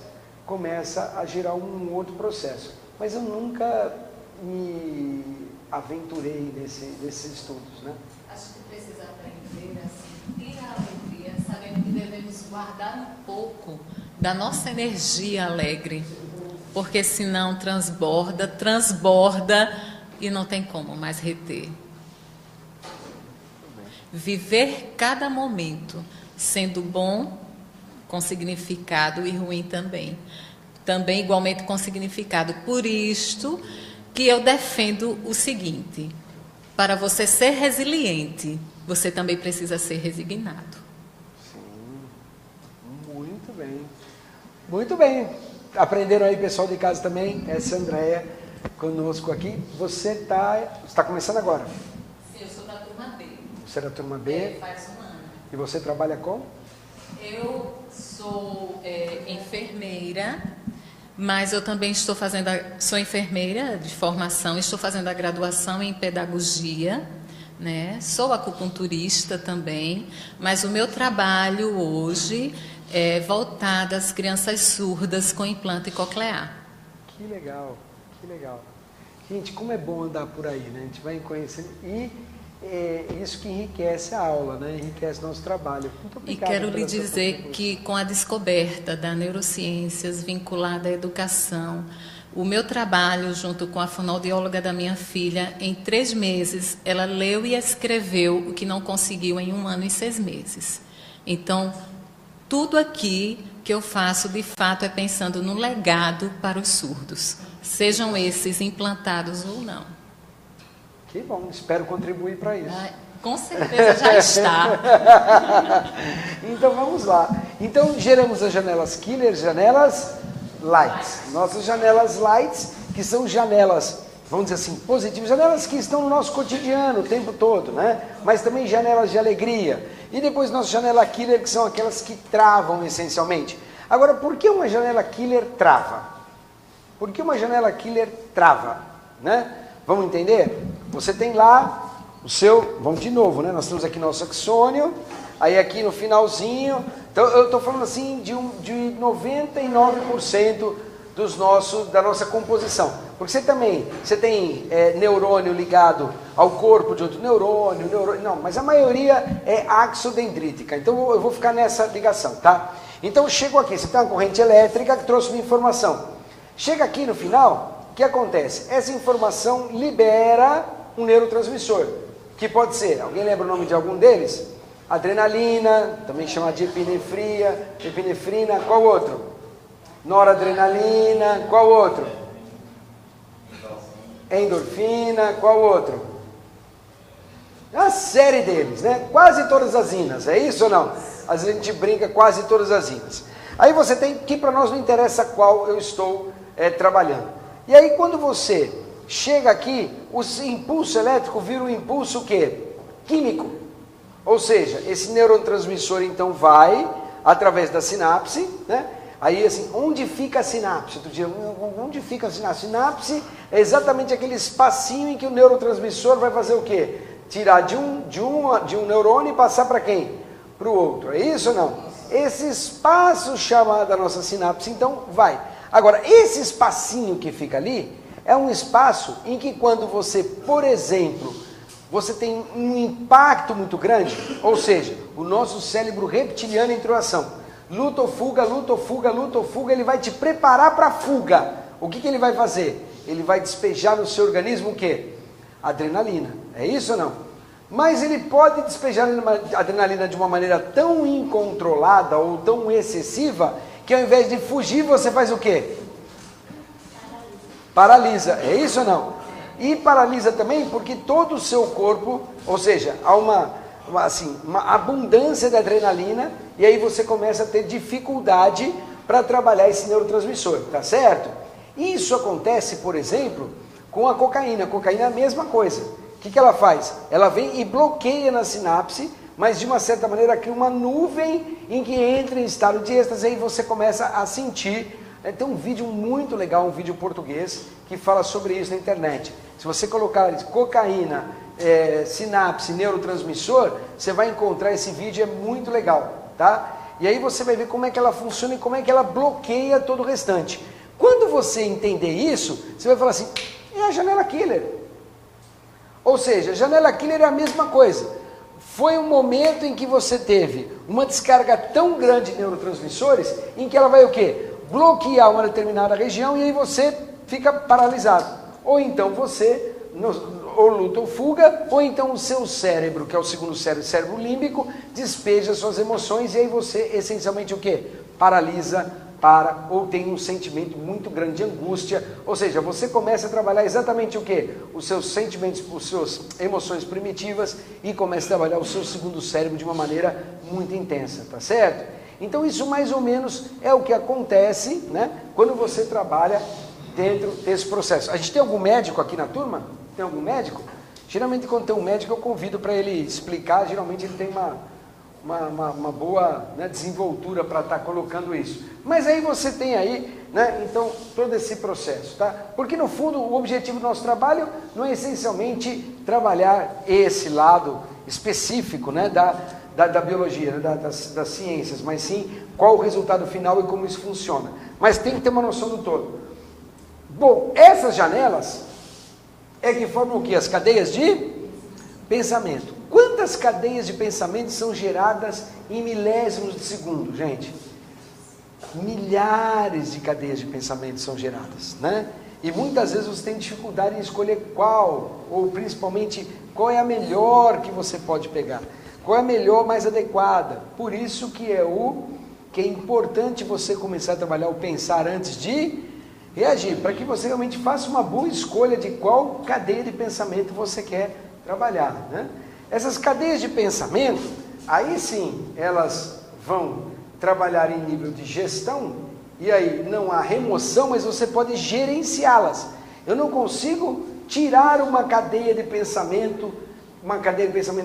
começa a gerar um outro processo. Mas eu nunca me aventurei nesses estudos, né? Acho que precisa aprender assim, ter a alegria, sabendo que devemos guardar um pouco da nossa energia alegre. Porque senão transborda e não tem como mais reter. Viver cada momento, sendo bom com significado e ruim também. Também igualmente com significado. Por isto que eu defendo o seguinte, para você ser resiliente, você também precisa ser resignado. Sim, muito bem. Muito bem. Aprenderam aí, pessoal de casa também, essa Andréa conosco aqui. Você está começando agora? Sim, eu sou da turma B. Você é da turma B? Faz um ano. E você trabalha com? Eu sou enfermeira, mas eu também estou fazendo, sou enfermeira de formação, estou fazendo a graduação em pedagogia, né? Sou acupunturista também, mas o meu trabalho hoje é voltado às crianças surdas com implante coclear. Que legal, que legal. Gente, como é bom andar por aí, né? A gente vai conhecendo e é isso que enriquece a aula, né? Enriquece nosso trabalho. Muito obrigado. E quero lhe dizer que com a descoberta da neurociências vinculada à educação, o meu trabalho junto com a fonoaudióloga da minha filha, em 3 meses, ela leu e escreveu o que não conseguiu em 1 ano e 6 meses. Então, tudo aqui que eu faço, de fato, é pensando no legado para os surdos, sejam esses implantados ou não. Que bom, espero contribuir para isso. Com certeza já está. Então vamos lá. Então geramos as janelas killer, janelas lights. Nossas janelas lights, que são janelas, vamos dizer assim, positivas, janelas que estão no nosso cotidiano o tempo todo, né? Mas também janelas de alegria. E depois nossa janela killer, que são aquelas que travam essencialmente. Agora, por que uma janela killer trava? Por que uma janela killer trava, né? Vamos entender? você tem lá o seu, vamos de novo, né? Nós temos aqui nosso axônio, aí aqui no finalzinho, então eu estou falando assim de 99% da nossa composição, porque você tem neurônio ligado ao corpo de outro neurônio, não, mas a maioria é axodendrítica, então eu vou ficar nessa ligação, tá? Então chego aqui, você tem uma corrente elétrica que trouxe uma informação, chega aqui no final, o que acontece? Essa informação libera um neurotransmissor, que pode ser, alguém lembra o nome de algum deles? Adrenalina, também chamada de epinefrina, qual outro? Noradrenalina, qual outro? Endorfina, qual outro? A série deles, né? Quase todas as inas, é isso ou não? Às vezes a gente brinca quase todas as inas. Aí você tem que, para nós não interessa qual eu estou trabalhando. E aí quando você chega aqui, o impulso elétrico vira um impulso o quê? Químico. Ou seja, esse neurotransmissor então vai através da sinapse, né? Aí assim, onde fica a sinapse? Tu diz, onde fica a sinapse? Sinapse é exatamente aquele espacinho em que o neurotransmissor vai fazer o quê? Tirar de um neurônio e passar para quem? Para o outro. É isso ou não? Esse espaço chamado a nossa sinapse, então vai. Agora, esse espacinho que fica ali é um espaço em que quando você, por exemplo, você tem um impacto muito grande, ou seja, o nosso cérebro reptiliano entrou em ação. Luta ou fuga, luta ou fuga, luta ou fuga, ele vai te preparar para a fuga. O que ele vai fazer? Ele vai despejar no seu organismo o quê? Adrenalina. É isso ou não? Mas ele pode despejar adrenalina de uma maneira tão incontrolada ou tão excessiva que ao invés de fugir, você faz o quê? Paralisa. É isso ou não? E paralisa também porque todo o seu corpo, ou seja, há uma abundância de adrenalina e aí você começa a ter dificuldade para trabalhar esse neurotransmissor, tá certo? Isso acontece, por exemplo, com a cocaína. A cocaína é a mesma coisa. O que ela faz? Ela vem e bloqueia na sinapse, mas de uma certa maneira cria uma nuvem em que entra em estado de êxtase e aí você começa a sentir. Tem um vídeo muito legal, um vídeo português, que fala sobre isso na internet. Se você colocar cocaína, sinapse, neurotransmissor, você vai encontrar esse vídeo, é muito legal, tá? E aí você vai ver como é que ela funciona e como é que ela bloqueia todo o restante. Quando você entender isso, você vai falar assim, é a janela killer. Ou seja, a janela killer é a mesma coisa. Foi um momento em que você teve uma descarga tão grande de neurotransmissores, em que ela vai o quê? Bloquear uma determinada região e aí você fica paralisado. Ou então você, ou luta ou fuga, ou então o seu cérebro, que é o segundo cérebro, cérebro límbico, despeja suas emoções e aí você essencialmente o quê? Paralisa, ou tem um sentimento muito grande de angústia, ou seja, você começa a trabalhar exatamente o quê? Os seus sentimentos, as suas emoções primitivas e começa a trabalhar o seu segundo cérebro de uma maneira muito intensa, tá certo? Então isso mais ou menos é o que acontece, né, quando você trabalha dentro desse processo. A gente tem algum médico aqui na turma? Tem algum médico? Geralmente quando tem um médico eu convido para ele explicar, geralmente ele tem uma boa, né, desenvoltura para estar colocando isso. Mas aí você tem aí, né, então, todo esse processo, tá? Porque no fundo o objetivo do nosso trabalho não é essencialmente trabalhar esse lado específico, né, da biologia, né, das ciências, mas sim qual o resultado final e como isso funciona. Mas tem que ter uma noção do todo. Bom, essas janelas é que formam o quê? As cadeias de pensamento. Quantas cadeias de pensamento são geradas em milésimos de segundo, gente? Milhares de cadeias de pensamento são geradas, né? E muitas vezes você tem dificuldade em escolher qual, ou principalmente qual é a melhor que você pode pegar, qual é a melhor, mais adequada. Por isso que é importante você começar a trabalhar o pensar antes de reagir, para que você realmente faça uma boa escolha de qual cadeia de pensamento você quer trabalhar, né? Essas cadeias de pensamento, aí sim, elas vão trabalhar em nível de gestão, e aí não há remoção, mas você pode gerenciá-las. Eu não consigo tirar uma cadeia de pensamento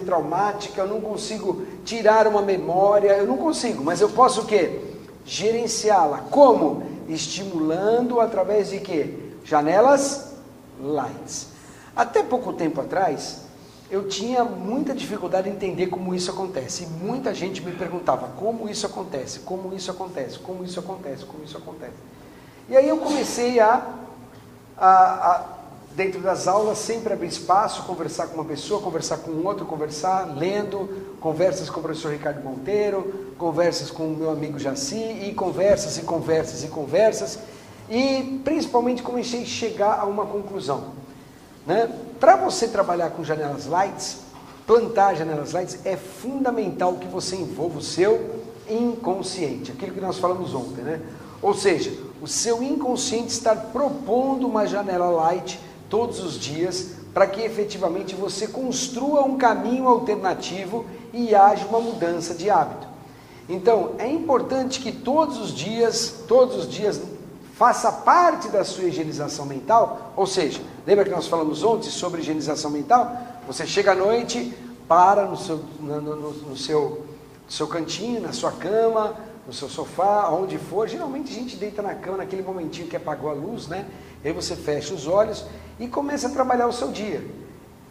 traumática, eu não consigo tirar uma memória, eu não consigo, mas eu posso o quê? Gerenciá-la. Como? Estimulando através de quê? Janelas lights. Até pouco tempo atrás, eu tinha muita dificuldade em entender como isso acontece. E muita gente me perguntava, como isso acontece? Como isso acontece? Como isso acontece? Como isso acontece? E aí eu comecei dentro das aulas, sempre abrir espaço, conversar com uma pessoa, conversar com outro, conversar, lendo, conversas com o professor Ricardo Monteiro, conversas com o meu amigo Jaci, e conversas, e conversas, e conversas, e principalmente comecei a chegar a uma conclusão, né? Para você trabalhar com janelas lights, plantar janelas lights, é fundamental que você envolva o seu inconsciente, aquilo que nós falamos ontem, né? Ou seja, o seu inconsciente estar propondo uma janela light todos os dias, para que efetivamente você construa um caminho alternativo e haja uma mudança de hábito. Então, é importante que todos os dias, faça parte da sua higienização mental, ou seja, lembra que nós falamos ontem sobre higienização mental? Você chega à noite, para no seu cantinho, na sua cama, no seu sofá, onde for. Geralmente a gente deita na cama naquele momentinho que apagou a luz, né? Aí você fecha os olhos e começa a trabalhar o seu dia.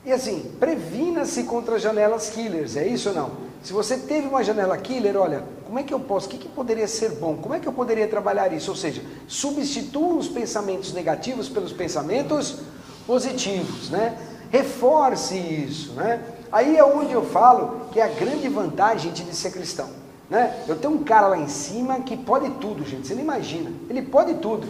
E assim, previna-se contra janelas killers, é isso ou não? Se você teve uma janela killer, olha, como é que eu posso, o que poderia ser bom? Como é que eu poderia trabalhar isso? Ou seja, substitua os pensamentos negativos pelos pensamentos positivos, né? Reforce isso, né? Aí é onde eu falo que é a grande vantagem de ser cristão, né? Eu tenho um cara lá em cima que pode tudo, gente, você não imagina, ele pode tudo.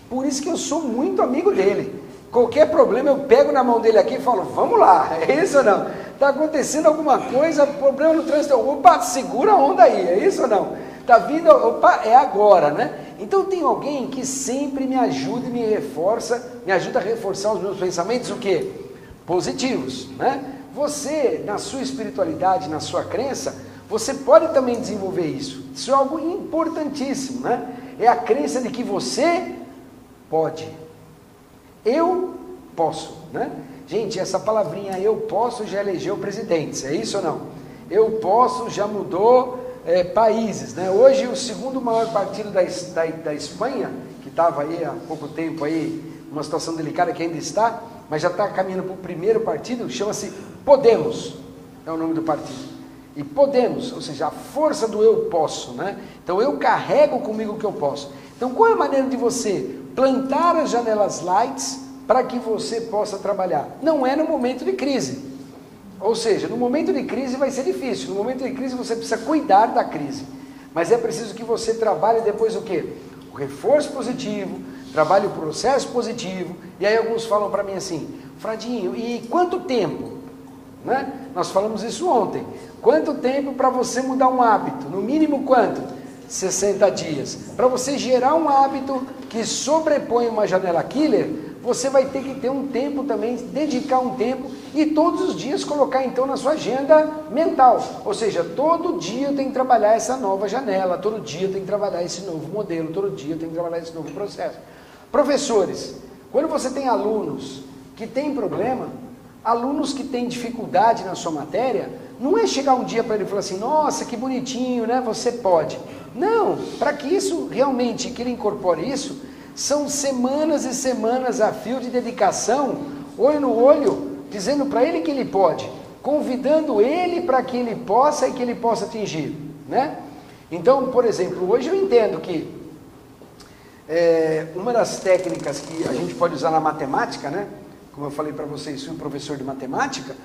Por isso que eu sou muito amigo dele. Qualquer problema eu pego na mão dele aqui e falo, vamos lá, é isso ou não? Está acontecendo alguma coisa, problema no trânsito, opa, segura a onda aí, é isso ou não? Está vindo, opa, é agora, né? Então tem alguém que sempre me ajuda e me reforça, me ajuda a reforçar os meus pensamentos, o quê? Positivos, né? Você, na sua espiritualidade, na sua crença, você pode também desenvolver isso. Isso é algo importantíssimo, né? É a crença de que você pode. Eu posso, né? Gente, essa palavrinha eu posso já elegeu presidentes, é isso ou não? Eu posso já mudou países, né? Hoje o segundo maior partido da Espanha, que estava aí há pouco tempo aí, uma situação delicada que ainda está, mas já está caminhando para o primeiro partido, chama-se Podemos, é o nome do partido. E Podemos, ou seja, a força do eu posso, né? Então eu carrego comigo o que eu posso. Então qual é a maneira de você plantar as janelas lights para que você possa trabalhar? Não é no momento de crise. Ou seja, no momento de crise vai ser difícil. No momento de crise você precisa cuidar da crise. Mas é preciso que você trabalhe depois o quê? O reforço positivo, trabalhe o processo positivo. E aí alguns falam para mim assim, Fradinho, e quanto tempo? Né? Nós falamos isso ontem. Quanto tempo para você mudar um hábito? No mínimo quanto? 60 dias. Para você gerar um hábito que sobrepõe uma janela killer, você vai ter que ter um tempo também, dedicar um tempo e todos os dias colocar então na sua agenda mental. Ou seja, todo dia eu tenho que trabalhar essa nova janela, todo dia eu tenho que trabalhar esse novo modelo, todo dia eu tenho que trabalhar esse novo processo. Professores, quando você tem alunos que têm problema, alunos que têm dificuldade na sua matéria, não é chegar um dia para ele e falar assim, nossa, que bonitinho, né? Você pode. Não, para que isso realmente, que ele incorpore isso, são semanas e semanas a fio de dedicação, olho no olho, dizendo para ele que ele pode, convidando ele para que ele possa e que ele possa atingir, né? Então, por exemplo, hoje eu entendo que uma das técnicas que a gente pode usar na matemática, né? Como eu falei para vocês, sou um professor de matemática,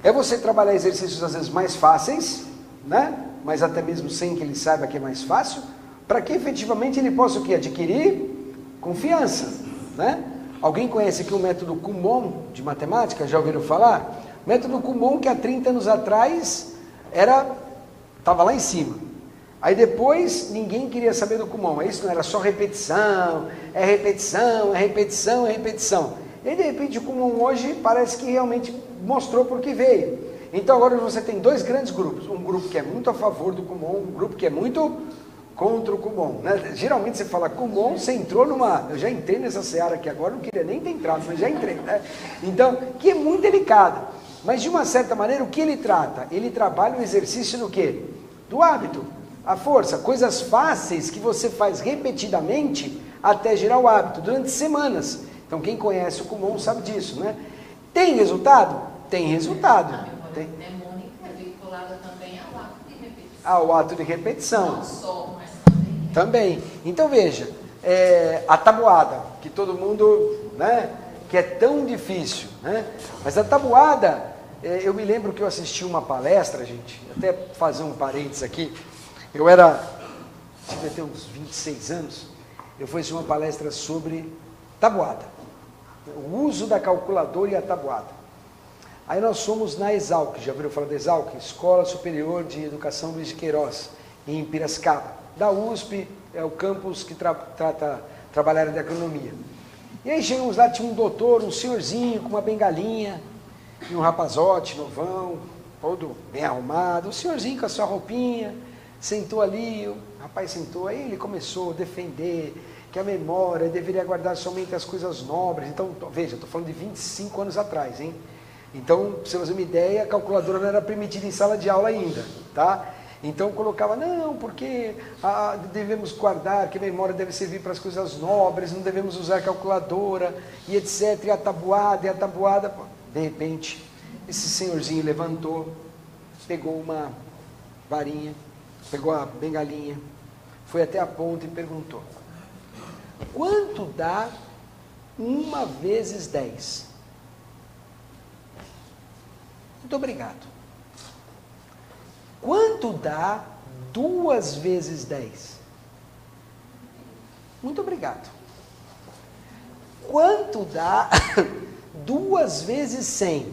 é você trabalhar exercícios às vezes mais fáceis, né? Mas até mesmo sem que ele saiba que é mais fácil, para que efetivamente ele possa o quê? Adquirir confiança, né? Alguém conhece aqui o método Kumon de matemática? Já ouviram falar? O método Kumon que há 30 anos atrás estava lá em cima. Aí depois ninguém queria saber do Kumon. Isso não era só repetição, é repetição, é repetição, é repetição. E de repente o Kumon hoje parece que realmente mostrou por que veio. Então agora você tem dois grandes grupos. Um grupo que é muito a favor do Kumon, um grupo que é muito contra o Kumon, né? Geralmente você fala Kumon, você entrou numa... Eu já entrei nessa seara aqui agora, não queria nem ter entrado, mas já entrei, né? Então, que é muito delicado. Mas de uma certa maneira, o que ele trata? Ele trabalha o exercício do quê? Do hábito. A força, coisas fáceis que você faz repetidamente até gerar o hábito, durante semanas. Então quem conhece o Kumon sabe disso, né? Tem resultado? Tem resultado. A memória mnemônica é vinculada também ao ato de repetição. Ao ato de repetição. Não só, mas também. Também. Então veja, a tabuada, que todo mundo, né, que é tão difícil, né? Mas a tabuada, eu me lembro que eu assisti uma palestra, gente, até fazer um parênteses aqui, tive até uns 26 anos, eu fui assistir uma palestra sobre tabuada, o uso da calculadora e a tabuada. Aí nós fomos na Exalc, já ouviram falar da Exalc? Escola Superior de Educação Luiz de Queiroz, em Piracicaba. Da USP, é o campus que trabalha de agronomia. E aí chegamos lá, tinha um doutor, um senhorzinho com uma bengalinha, e um rapazote novão, todo bem arrumado, um senhorzinho com a sua roupinha, sentou ali, o rapaz sentou, aí ele começou a defender que a memória deveria guardar somente as coisas nobres. Então, veja, eu estou falando de 25 anos atrás, hein? Então, para você fazer uma ideia, a calculadora não era permitida em sala de aula ainda, tá? Então colocava, não, porque devemos guardar, que a memória deve servir para as coisas nobres, não devemos usar calculadora, e etc, e a tabuada. De repente, esse senhorzinho levantou, pegou uma varinha, pegou a bengalinha, foi até a ponta e perguntou: quanto dá 1 vezes 10? Muito obrigado. Quanto dá 2 vezes 10? Muito obrigado. Quanto dá 2 vezes 100?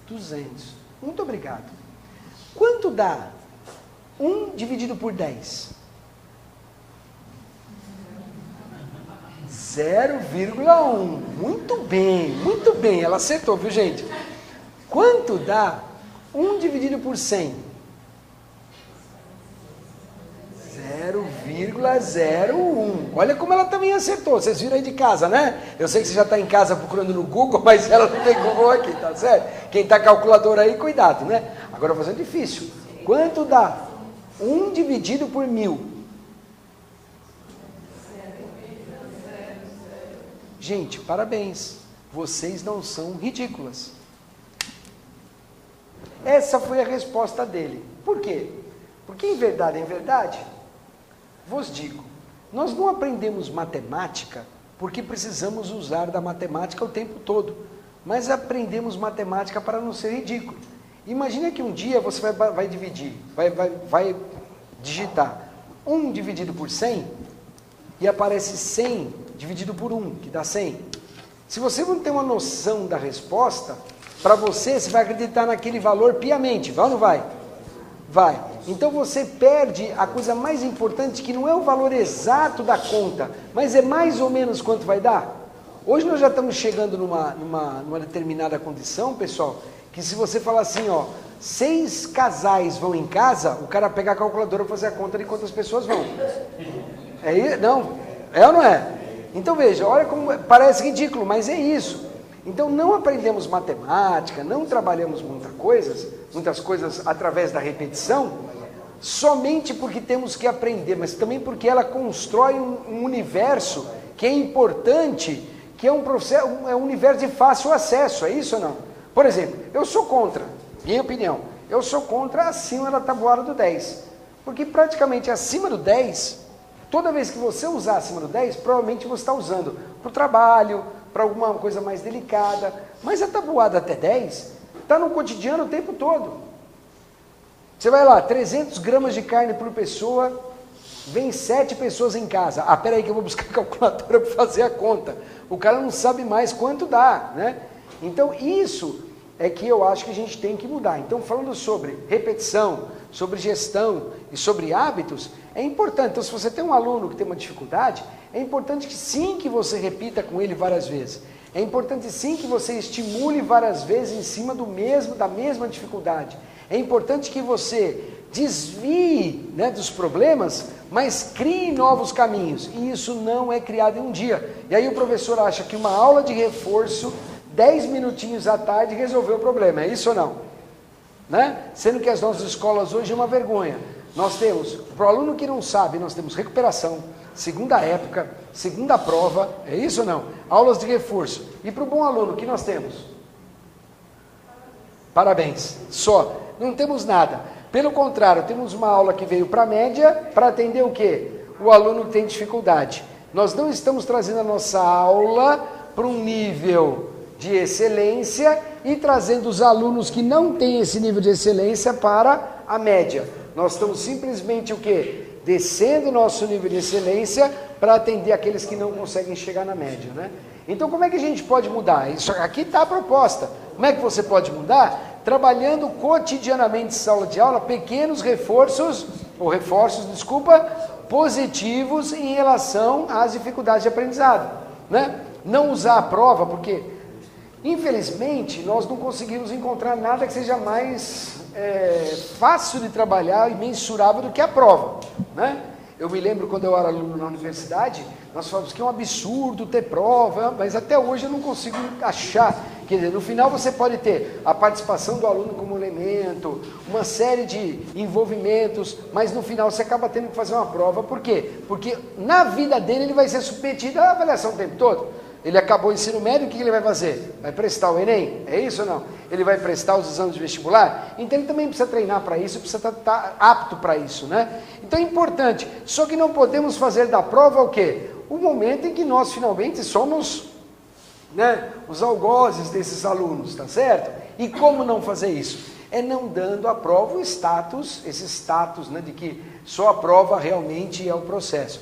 200. Muito obrigado. Quanto dá 1 dividido por 10? 0,1. Muito bem. Ela acertou, viu, gente? Quanto dá 1 dividido por 100? 0,01. Olha como ela também acertou. Vocês viram aí de casa, né? Eu sei que você já está em casa procurando no Google, mas ela não tem Google aqui, tá certo? Quem está calculador aí, cuidado, né? Agora eu vou fazer difícil. Quanto dá 1 dividido por 1000? Gente, parabéns. Vocês não são ridículas. Essa foi a resposta dele. Por quê? Porque em verdade, vos digo, nós não aprendemos matemática porque precisamos usar da matemática o tempo todo, mas aprendemos matemática para não ser ridículo. Imagina que um dia você vai dividir, vai digitar 1 dividido por 100 e aparece 100 dividido por 1, que dá 100. Se você não tem uma noção da resposta, para você vai acreditar naquele valor piamente, vai ou não vai? Vai. Então você perde a coisa mais importante, que não é o valor exato da conta, mas é mais ou menos quanto vai dar. Hoje nós já estamos chegando numa determinada condição, pessoal, que se você falar assim, ó, 6 casais vão em casa, o cara pega a calculadora para fazer a conta de quantas pessoas vão. Não, é ou não é? Então veja, olha como parece ridículo, mas é isso. Então não aprendemos matemática, não trabalhamos muitas coisas através da repetição, somente porque temos que aprender, mas também porque ela constrói um universo que é importante, que é um universo de fácil acesso, é isso ou não? Por exemplo, eu sou contra, minha opinião, eu sou contra acima da tabuada do 10, porque praticamente acima do 10, toda vez que você usar acima do 10, provavelmente você está usando para o trabalho, para alguma coisa mais delicada, mas a tabuada até 10 está no cotidiano o tempo todo. Você vai lá, 300 gramas de carne por pessoa, vem 7 pessoas em casa. Ah, peraí que eu vou buscar a calculadora para fazer a conta. O cara não sabe mais quanto dá, né? Então isso é que eu acho que a gente tem que mudar. Então falando sobre repetição, sobre gestão e sobre hábitos, é importante. Então se você tem um aluno que tem uma dificuldade, é importante que sim que você repita com ele várias vezes. É importante sim que você estimule várias vezes em cima da mesma dificuldade. É importante que você desvie, né, dos problemas, mas crie novos caminhos. E isso não é criado em um dia. E aí o professor acha que uma aula de reforço, 10 minutinhos à tarde, resolveu o problema. É isso ou não? Né? Sendo que as nossas escolas hoje é uma vergonha. nós temos, para o aluno que não sabe, nós temos recuperação, segunda época, segunda prova, é isso ou não? Aulas de reforço. E para o bom aluno, o que nós temos? Parabéns. Só. Não temos nada. Pelo contrário, temos uma aula que veio para a média, para atender o quê? O aluno que tem dificuldade. Nós não estamos trazendo a nossa aula para um nível de excelência e trazendo os alunos que não têm esse nível de excelência para a média. Nós estamos simplesmente o quê? Descendo o nosso nível de excelência para atender aqueles que não conseguem chegar na média, né? Então, como é que a gente pode mudar? Isso aqui está a proposta. Como é que você pode mudar? Trabalhando cotidianamente em sala de aula, pequenos reforços positivos em relação às dificuldades de aprendizado, né? Não usar a prova, porque, infelizmente, nós não conseguimos encontrar nada que seja mais fácil de trabalhar e mensurável do que a prova, né? Eu me lembro quando eu era aluno na universidade, nós falamos que é um absurdo ter prova, mas até hoje eu não consigo achar. Quer dizer, no final você pode ter a participação do aluno como elemento, uma série de envolvimentos, mas no final você acaba tendo que fazer uma prova. Por quê? Porque na vida dele ele vai ser submetido à avaliação o tempo todo. Ele acabou o ensino médio, o que ele vai fazer? Vai prestar o Enem? É isso ou não? Ele vai prestar os exames de vestibular? Então ele também precisa treinar para isso, precisa estar apto para isso, né? Então é importante. Só que não podemos fazer da prova o quê? O momento em que nós finalmente somos, né, os algozes desses alunos, tá certo? E como não fazer isso? É não dando à prova o status, esse status, né, de que só a prova realmente é o processo.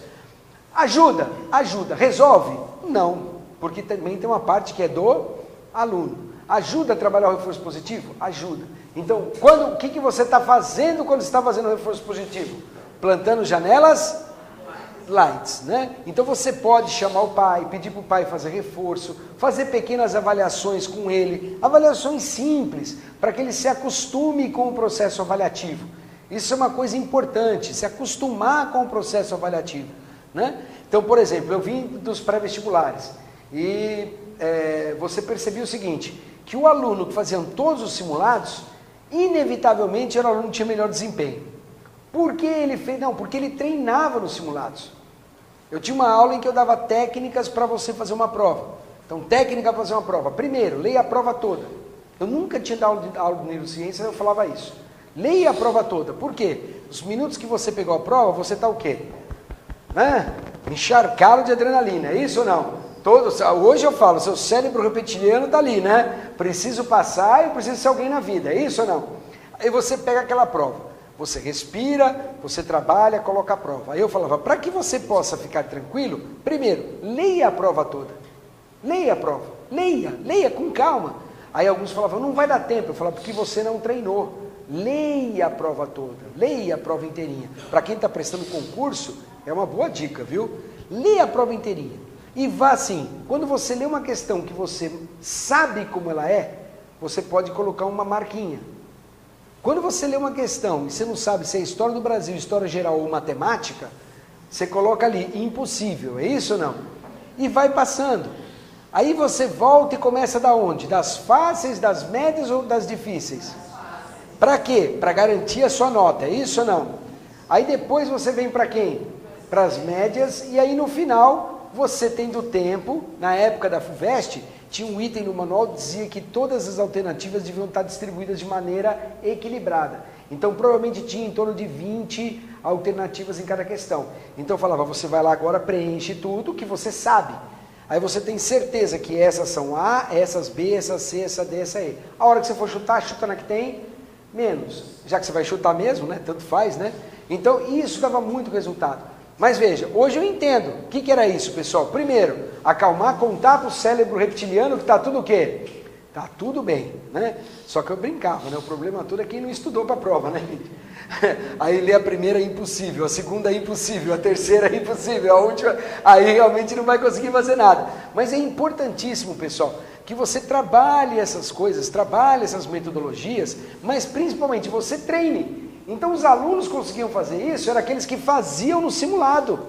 Ajuda? Ajuda. Resolve? Não. Porque também tem uma parte que é do aluno. Ajuda a trabalhar o reforço positivo? Ajuda. Então, o que você está fazendo quando está fazendo o reforço positivo? Plantando janelas lights, né? Então você pode chamar o pai, pedir para o pai fazer reforço, fazer pequenas avaliações com ele, avaliações simples, para que ele se acostume com o processo avaliativo. Isso é uma coisa importante, se acostumar com o processo avaliativo, né? Então, por exemplo, eu vim dos pré-vestibulares e você percebeu o seguinte, que o aluno que fazia todos os simulados, inevitavelmente era o aluno que tinha melhor desempenho. Por que ele fez? Não, porque ele treinava nos simulados. Eu tinha uma aula em que eu dava técnicas para você fazer uma prova. Então, técnica para fazer uma prova. Primeiro, leia a prova toda. Eu nunca tinha dado aula de neurociência, eu falava isso. Leia a prova toda. Por quê? Os minutos que você pegou a prova, você está o quê? Encharcado de adrenalina, é isso ou não? Hoje eu falo, seu cérebro reptiliano está ali, né? Preciso passar e preciso ser alguém na vida, é isso ou não? Aí você pega aquela prova. Você respira, você trabalha, coloca a prova. Aí eu falava, para que você possa ficar tranquilo, primeiro, leia a prova toda. Leia a prova. Leia com calma. Aí alguns falavam, não vai dar tempo. Eu falava, porque você não treinou. Leia a prova toda. Leia a prova inteirinha. Para quem está prestando concurso, é uma boa dica, viu? Leia a prova inteirinha. E vá assim, quando você lê uma questão que você sabe como ela é, você pode colocar uma marquinha. Quando você lê uma questão e você não sabe se é história do Brasil, história geral ou matemática, você coloca ali, impossível, é isso ou não? E vai passando. Aí você volta e começa da onde? Das fáceis, das médias ou das difíceis? Para quê? Para garantir a sua nota, é isso ou não? Aí depois você vem para quem? Para as médias, e aí no final, você tendo tempo, na época da FUVEST, tinha um item no manual que dizia que todas as alternativas deviam estar distribuídas de maneira equilibrada. Então, provavelmente tinha em torno de 20 alternativas em cada questão. Então, eu falava, você vai lá agora, preenche tudo que você sabe. Aí você tem certeza que essas são A, essas B, essa C, essa D, essa E. A hora que você for chutar, chuta na que tem menos. Já que você vai chutar mesmo, né? Tanto faz, né? Então, isso dava muito resultado. Mas veja, hoje eu entendo. O que era isso, pessoal? Primeiro, acalmar, contar para o cérebro reptiliano que está tudo o quê? Está tudo bem, né? Só que eu brincava, né? O problema todo é quem não estudou para a prova, né? Aí lê a primeira é impossível, a segunda é impossível, a terceira é impossível, a última, aí realmente não vai conseguir fazer nada. Mas é importantíssimo, pessoal, que você trabalhe essas coisas, trabalhe essas metodologias, mas principalmente você treine. Então os alunos conseguiam fazer isso, eram aqueles que faziam no simulado,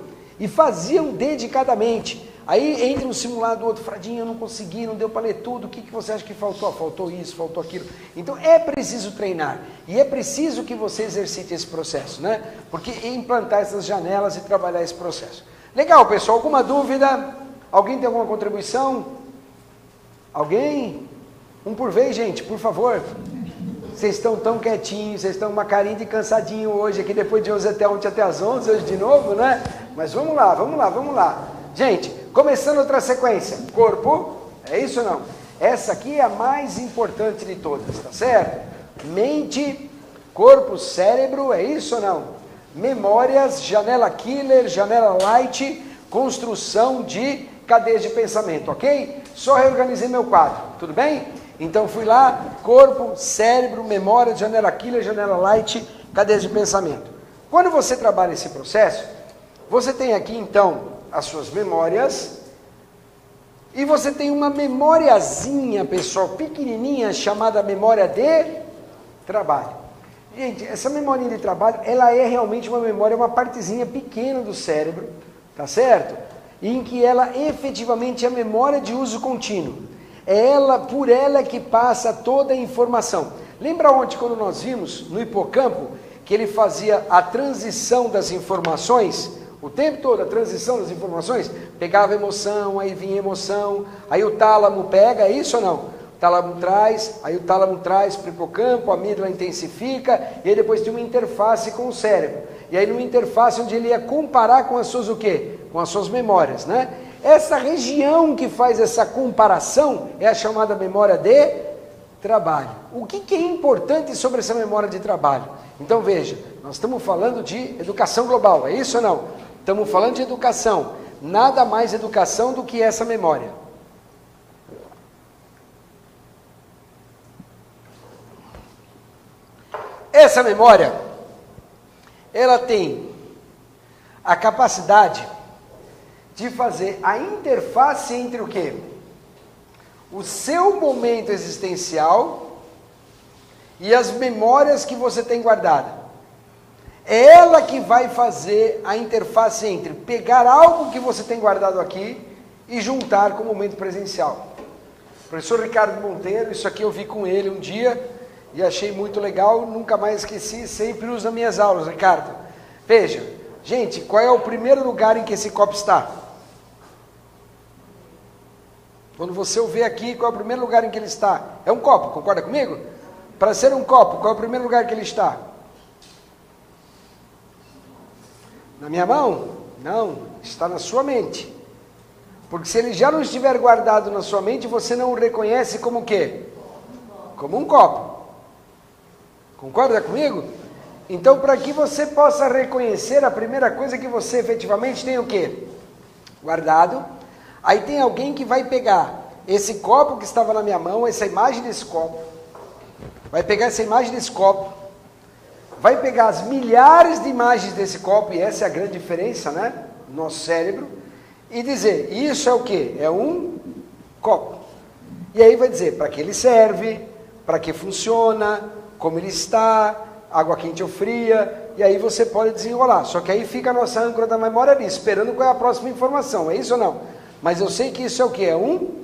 e faziam dedicadamente. Aí entra um simulado do outro, Fradinho, eu não consegui, não deu para ler tudo, o que você acha que faltou? Faltou isso, faltou aquilo. Então é preciso treinar, e é preciso que você exercite esse processo, né? Porque implantar essas janelas e trabalhar esse processo. Legal, pessoal, alguma dúvida? Alguém tem alguma contribuição? Alguém? Um por vez, gente, por favor. Vocês estão tão quietinhos, vocês estão com uma carinha de cansadinho hoje, aqui depois de 11 até ontem até as 11, hoje de novo, né? Mas vamos lá, vamos lá, vamos lá. Gente, começando outra sequência. Corpo, é isso ou não? Essa aqui é a mais importante de todas, tá certo? Mente, corpo, cérebro, é isso ou não? Memórias, janela killer, janela light, construção de cadeias de pensamento, ok? Só reorganizei meu quadro, tudo bem? Então fui lá, corpo, cérebro, memória, janela killer, janela light, cadeias de pensamento. Quando você trabalha esse processo, você tem aqui então as suas memórias, e você tem uma memoriazinha, pessoal, pequenininha, chamada memória de trabalho. Gente, essa memória de trabalho, ela é realmente uma memória, uma partezinha pequena do cérebro, tá certo? Em que ela efetivamente é a memória de uso contínuo. É ela, por ela que passa toda a informação. Lembra ontem quando nós vimos no hipocampo que ele fazia a transição das informações? O tempo todo, a transição das informações, pegava emoção, aí vinha emoção, aí o tálamo pega, é isso ou não? O tálamo traz, aí o tálamo traz para o hipocampo, a amígdala intensifica, e aí depois tem uma interface com o cérebro. E aí numa interface onde ele ia comparar com as suas o quê? Com as suas memórias, né? Essa região que faz essa comparação é a chamada memória de trabalho. O que é importante sobre essa memória de trabalho? Então veja, nós estamos falando de educação global, é isso ou não? Estamos falando de educação, nada mais educação do que essa memória. Essa memória, ela tem a capacidade de fazer a interface entre o quê? O seu momento existencial e as memórias que você tem guardada. É ela que vai fazer a interface entre pegar algo que você tem guardado aqui e juntar com o momento presencial. Professor Ricardo Monteiro, isso aqui eu vi com ele um dia e achei muito legal, nunca mais esqueci, sempre uso nas minhas aulas, Ricardo. Veja, gente, qual é o primeiro lugar em que esse copo está? Quando você o vê aqui, qual é o primeiro lugar em que ele está? É um copo, concorda comigo? Para ser um copo, qual é o primeiro lugar que ele está? Na minha mão? Não, está na sua mente. Porque se ele já não estiver guardado na sua mente, você não o reconhece como o quê? Como um copo. Concorda comigo? Então, para que você possa reconhecer, a primeira coisa que você efetivamente tem o quê? Guardado. Aí tem alguém que vai pegar esse copo que estava na minha mão, essa imagem desse copo, vai pegar essa imagem desse copo, vai pegar as milhares de imagens desse copo, e essa é a grande diferença, né? Nosso cérebro, e dizer, isso é o quê? É um copo. E aí vai dizer, para que ele serve, para que funciona, como ele está, água quente ou fria, e aí você pode desenrolar. Só que aí fica a nossa âncora da memória ali, esperando qual é a próxima informação, é isso ou não? Mas eu sei que isso é o quê? É um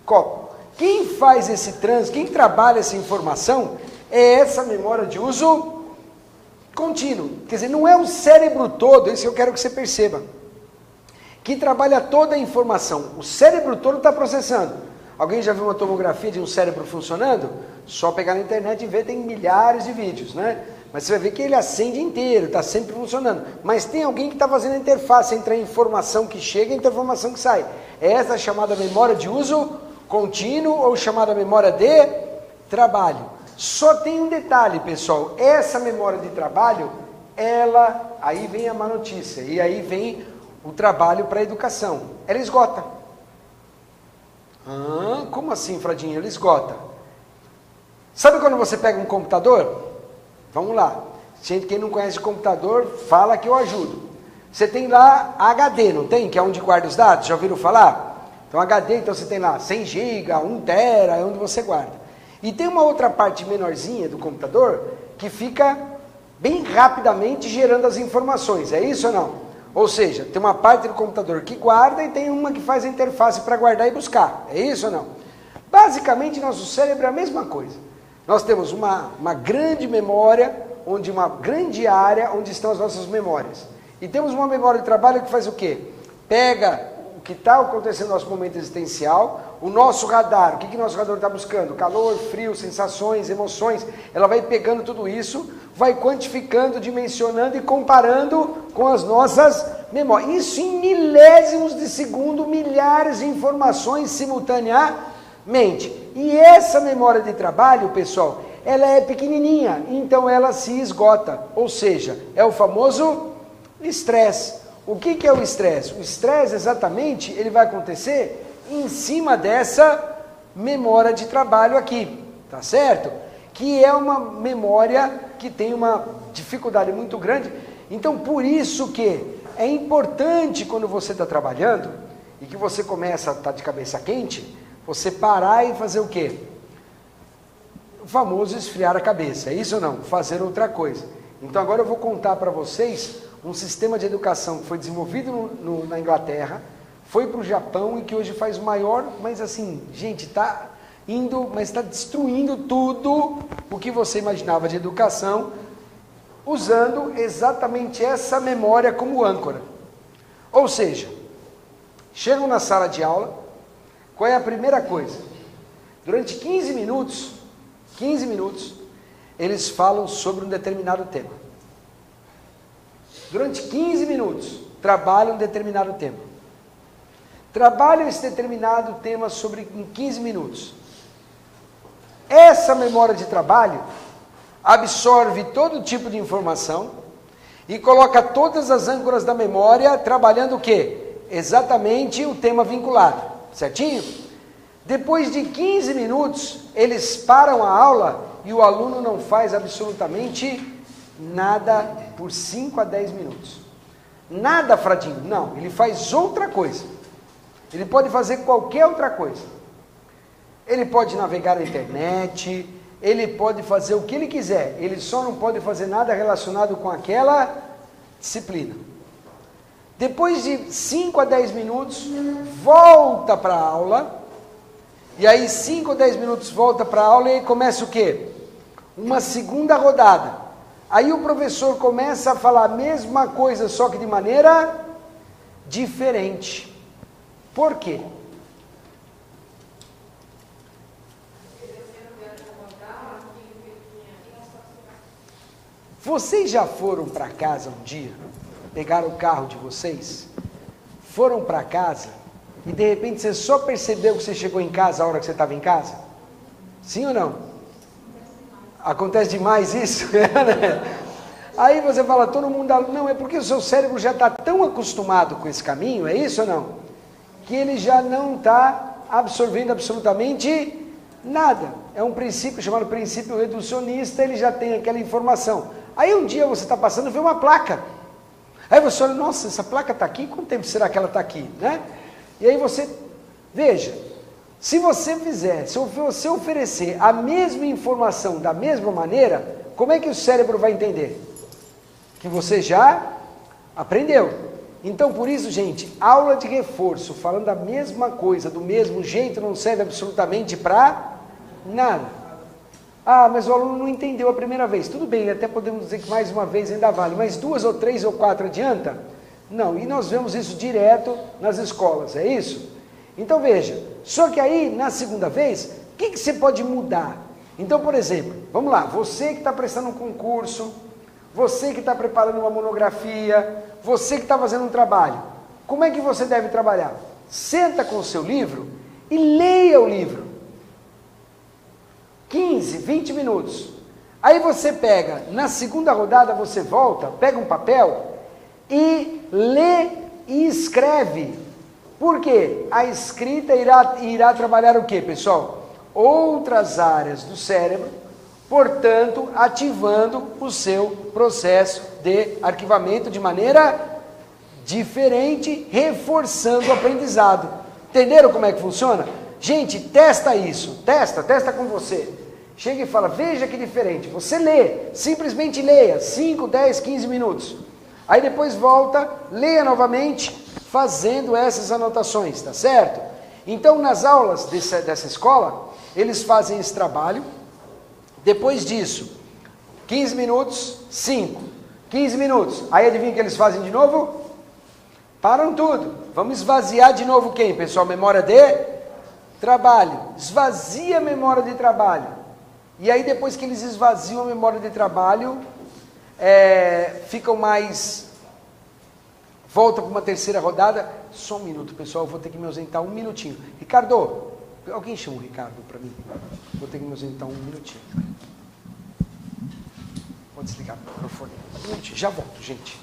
copo. Quem faz esse trânsito, quem trabalha essa informação, é essa memória de uso contínuo. Quer dizer, não é o cérebro todo, isso eu quero que você perceba, que trabalha toda a informação. O cérebro todo está processando. Alguém já viu uma tomografia de um cérebro funcionando? Só pegar na internet e ver, tem milhares de vídeos, né? Mas você vai ver que ele acende inteiro, está sempre funcionando. Mas tem alguém que está fazendo a interface entre a informação que chega e a informação que sai. É essa chamada memória de uso contínuo ou chamada memória de trabalho. Só tem um detalhe, pessoal. Essa memória de trabalho, ela, aí vem a má notícia, e aí vem o trabalho para a educação. Ela esgota. Ah, como assim, Fradinho? Ela esgota. Sabe quando você pega um computador? Vamos lá. Gente, quem não conhece computador, fala que eu ajudo. Você tem lá HD, não tem? Que é onde guarda os dados, já ouviram falar? Então HD, então você tem lá 100 GB, 1 tera, é onde você guarda. E tem uma outra parte menorzinha do computador que fica bem rapidamente gerando as informações, é isso ou não? Ou seja, tem uma parte do computador que guarda e tem uma que faz a interface para guardar e buscar. É isso ou não? Basicamente, nosso cérebro é a mesma coisa. Nós temos uma grande memória, uma grande área onde estão as nossas memórias. E temos uma memória de trabalho que faz o quê? Pega o que está acontecendo no nosso momento existencial, o nosso radar, o que nosso radar está buscando? Calor, frio, sensações, emoções. Ela vai pegando tudo isso, vai quantificando, dimensionando e comparando com as nossas memórias. Isso em milésimos de segundo, milhares de informações simultaneamente. E essa memória de trabalho, pessoal, ela é pequenininha, então ela se esgota. Ou seja, é o famoso estresse. O que é o estresse? O estresse, exatamente, ele vai acontecer em cima dessa memória de trabalho aqui, tá certo? Que é uma memória que tem uma dificuldade muito grande. Então, por isso que é importante quando você está trabalhando e que você começa a estar de cabeça quente, você parar e fazer o quê? O famoso esfriar a cabeça, é isso ou não? Fazer outra coisa. Então, agora eu vou contar para vocês um sistema de educação que foi desenvolvido na Inglaterra, foi para o Japão e que hoje faz o maior, mas assim, gente, está indo, mas está destruindo tudo o que você imaginava de educação, usando exatamente essa memória como âncora. Ou seja, chegam na sala de aula, qual é a primeira coisa? Durante 15 minutos, eles falam sobre um determinado tema. Durante 15 minutos, trabalham um determinado tema. Trabalham esse determinado tema em 15 minutos. Essa memória de trabalho absorve todo tipo de informação e coloca todas as âncoras da memória trabalhando o quê? Exatamente o tema vinculado, certinho? Depois de 15 minutos, eles param a aula e o aluno não faz absolutamente nada por 5 a 10 minutos. Nada, Fradinho, não, ele faz outra coisa. Ele pode fazer qualquer outra coisa. Ele pode navegar na internet, ele pode fazer o que ele quiser, ele só não pode fazer nada relacionado com aquela disciplina. Depois de 5 a 10 minutos, volta para a aula, e aí 5 a 10 minutos volta para a aula e aí começa o quê? Uma segunda rodada. Aí o professor começa a falar a mesma coisa, só que de maneira diferente. Por quê? Vocês já foram para casa um dia? Pegaram o carro de vocês? Foram para casa e de repente você só percebeu que você chegou em casa a hora que você estava em casa? Sim ou não? Acontece demais isso? Aí você fala, todo mundo... Não, é porque o seu cérebro já está tão acostumado com esse caminho, é isso ou não? Que ele já não está absorvendo absolutamente nada. É um princípio chamado princípio reducionista, ele já tem aquela informação. Aí um dia você está passando e vê uma placa. Aí você olha, nossa, essa placa está aqui? Quanto tempo será que ela está aqui? Né? E aí você, veja, se você fizer, se você oferecer a mesma informação da mesma maneira, como é que o cérebro vai entender? Que você já aprendeu. Então, por isso, gente, aula de reforço, falando a mesma coisa, do mesmo jeito, não serve absolutamente para nada. Ah, mas o aluno não entendeu a primeira vez. Tudo bem, até podemos dizer que mais uma vez ainda vale, mas 2 ou 3 ou 4 adianta? Não, e nós vemos isso direto nas escolas, é isso? Então, veja, só que aí, na segunda vez, o que você pode mudar? Então, por exemplo, vamos lá, você que está prestando um concurso, você que está preparando uma monografia, você que está fazendo um trabalho, como é que você deve trabalhar? Senta com o seu livro e leia o livro. 15, 20 minutos. Aí você pega, na segunda rodada você volta, pega um papel e lê e escreve. Por quê? A escrita irá trabalhar o quê, pessoal? Outras áreas do cérebro, portanto, ativando o seu processo de arquivamento de maneira diferente, reforçando o aprendizado. Entenderam como é que funciona? Gente, testa isso, testa com você. Chega e fala, veja que diferente. Você lê, simplesmente leia, 5, 10, 15 minutos. Aí depois volta, leia novamente, fazendo essas anotações, tá certo? Então, nas aulas dessa escola, eles fazem esse trabalho. Depois disso, 15 minutos, 5. 15 minutos. Aí adivinha o que eles fazem de novo? Param tudo. Vamos esvaziar de novo quem, pessoal? Memória de trabalho. Esvazia a memória de trabalho. E aí depois que eles esvaziam a memória de trabalho, ficam mais... Volta para uma terceira rodada. Só um minuto, pessoal. Eu vou ter que me ausentar um minutinho. Ricardo, alguém chama o Ricardo para mim? Vou ter que me ausentar um minutinho. Vou desligar o microfone. Um minutinho. Já volto, gente.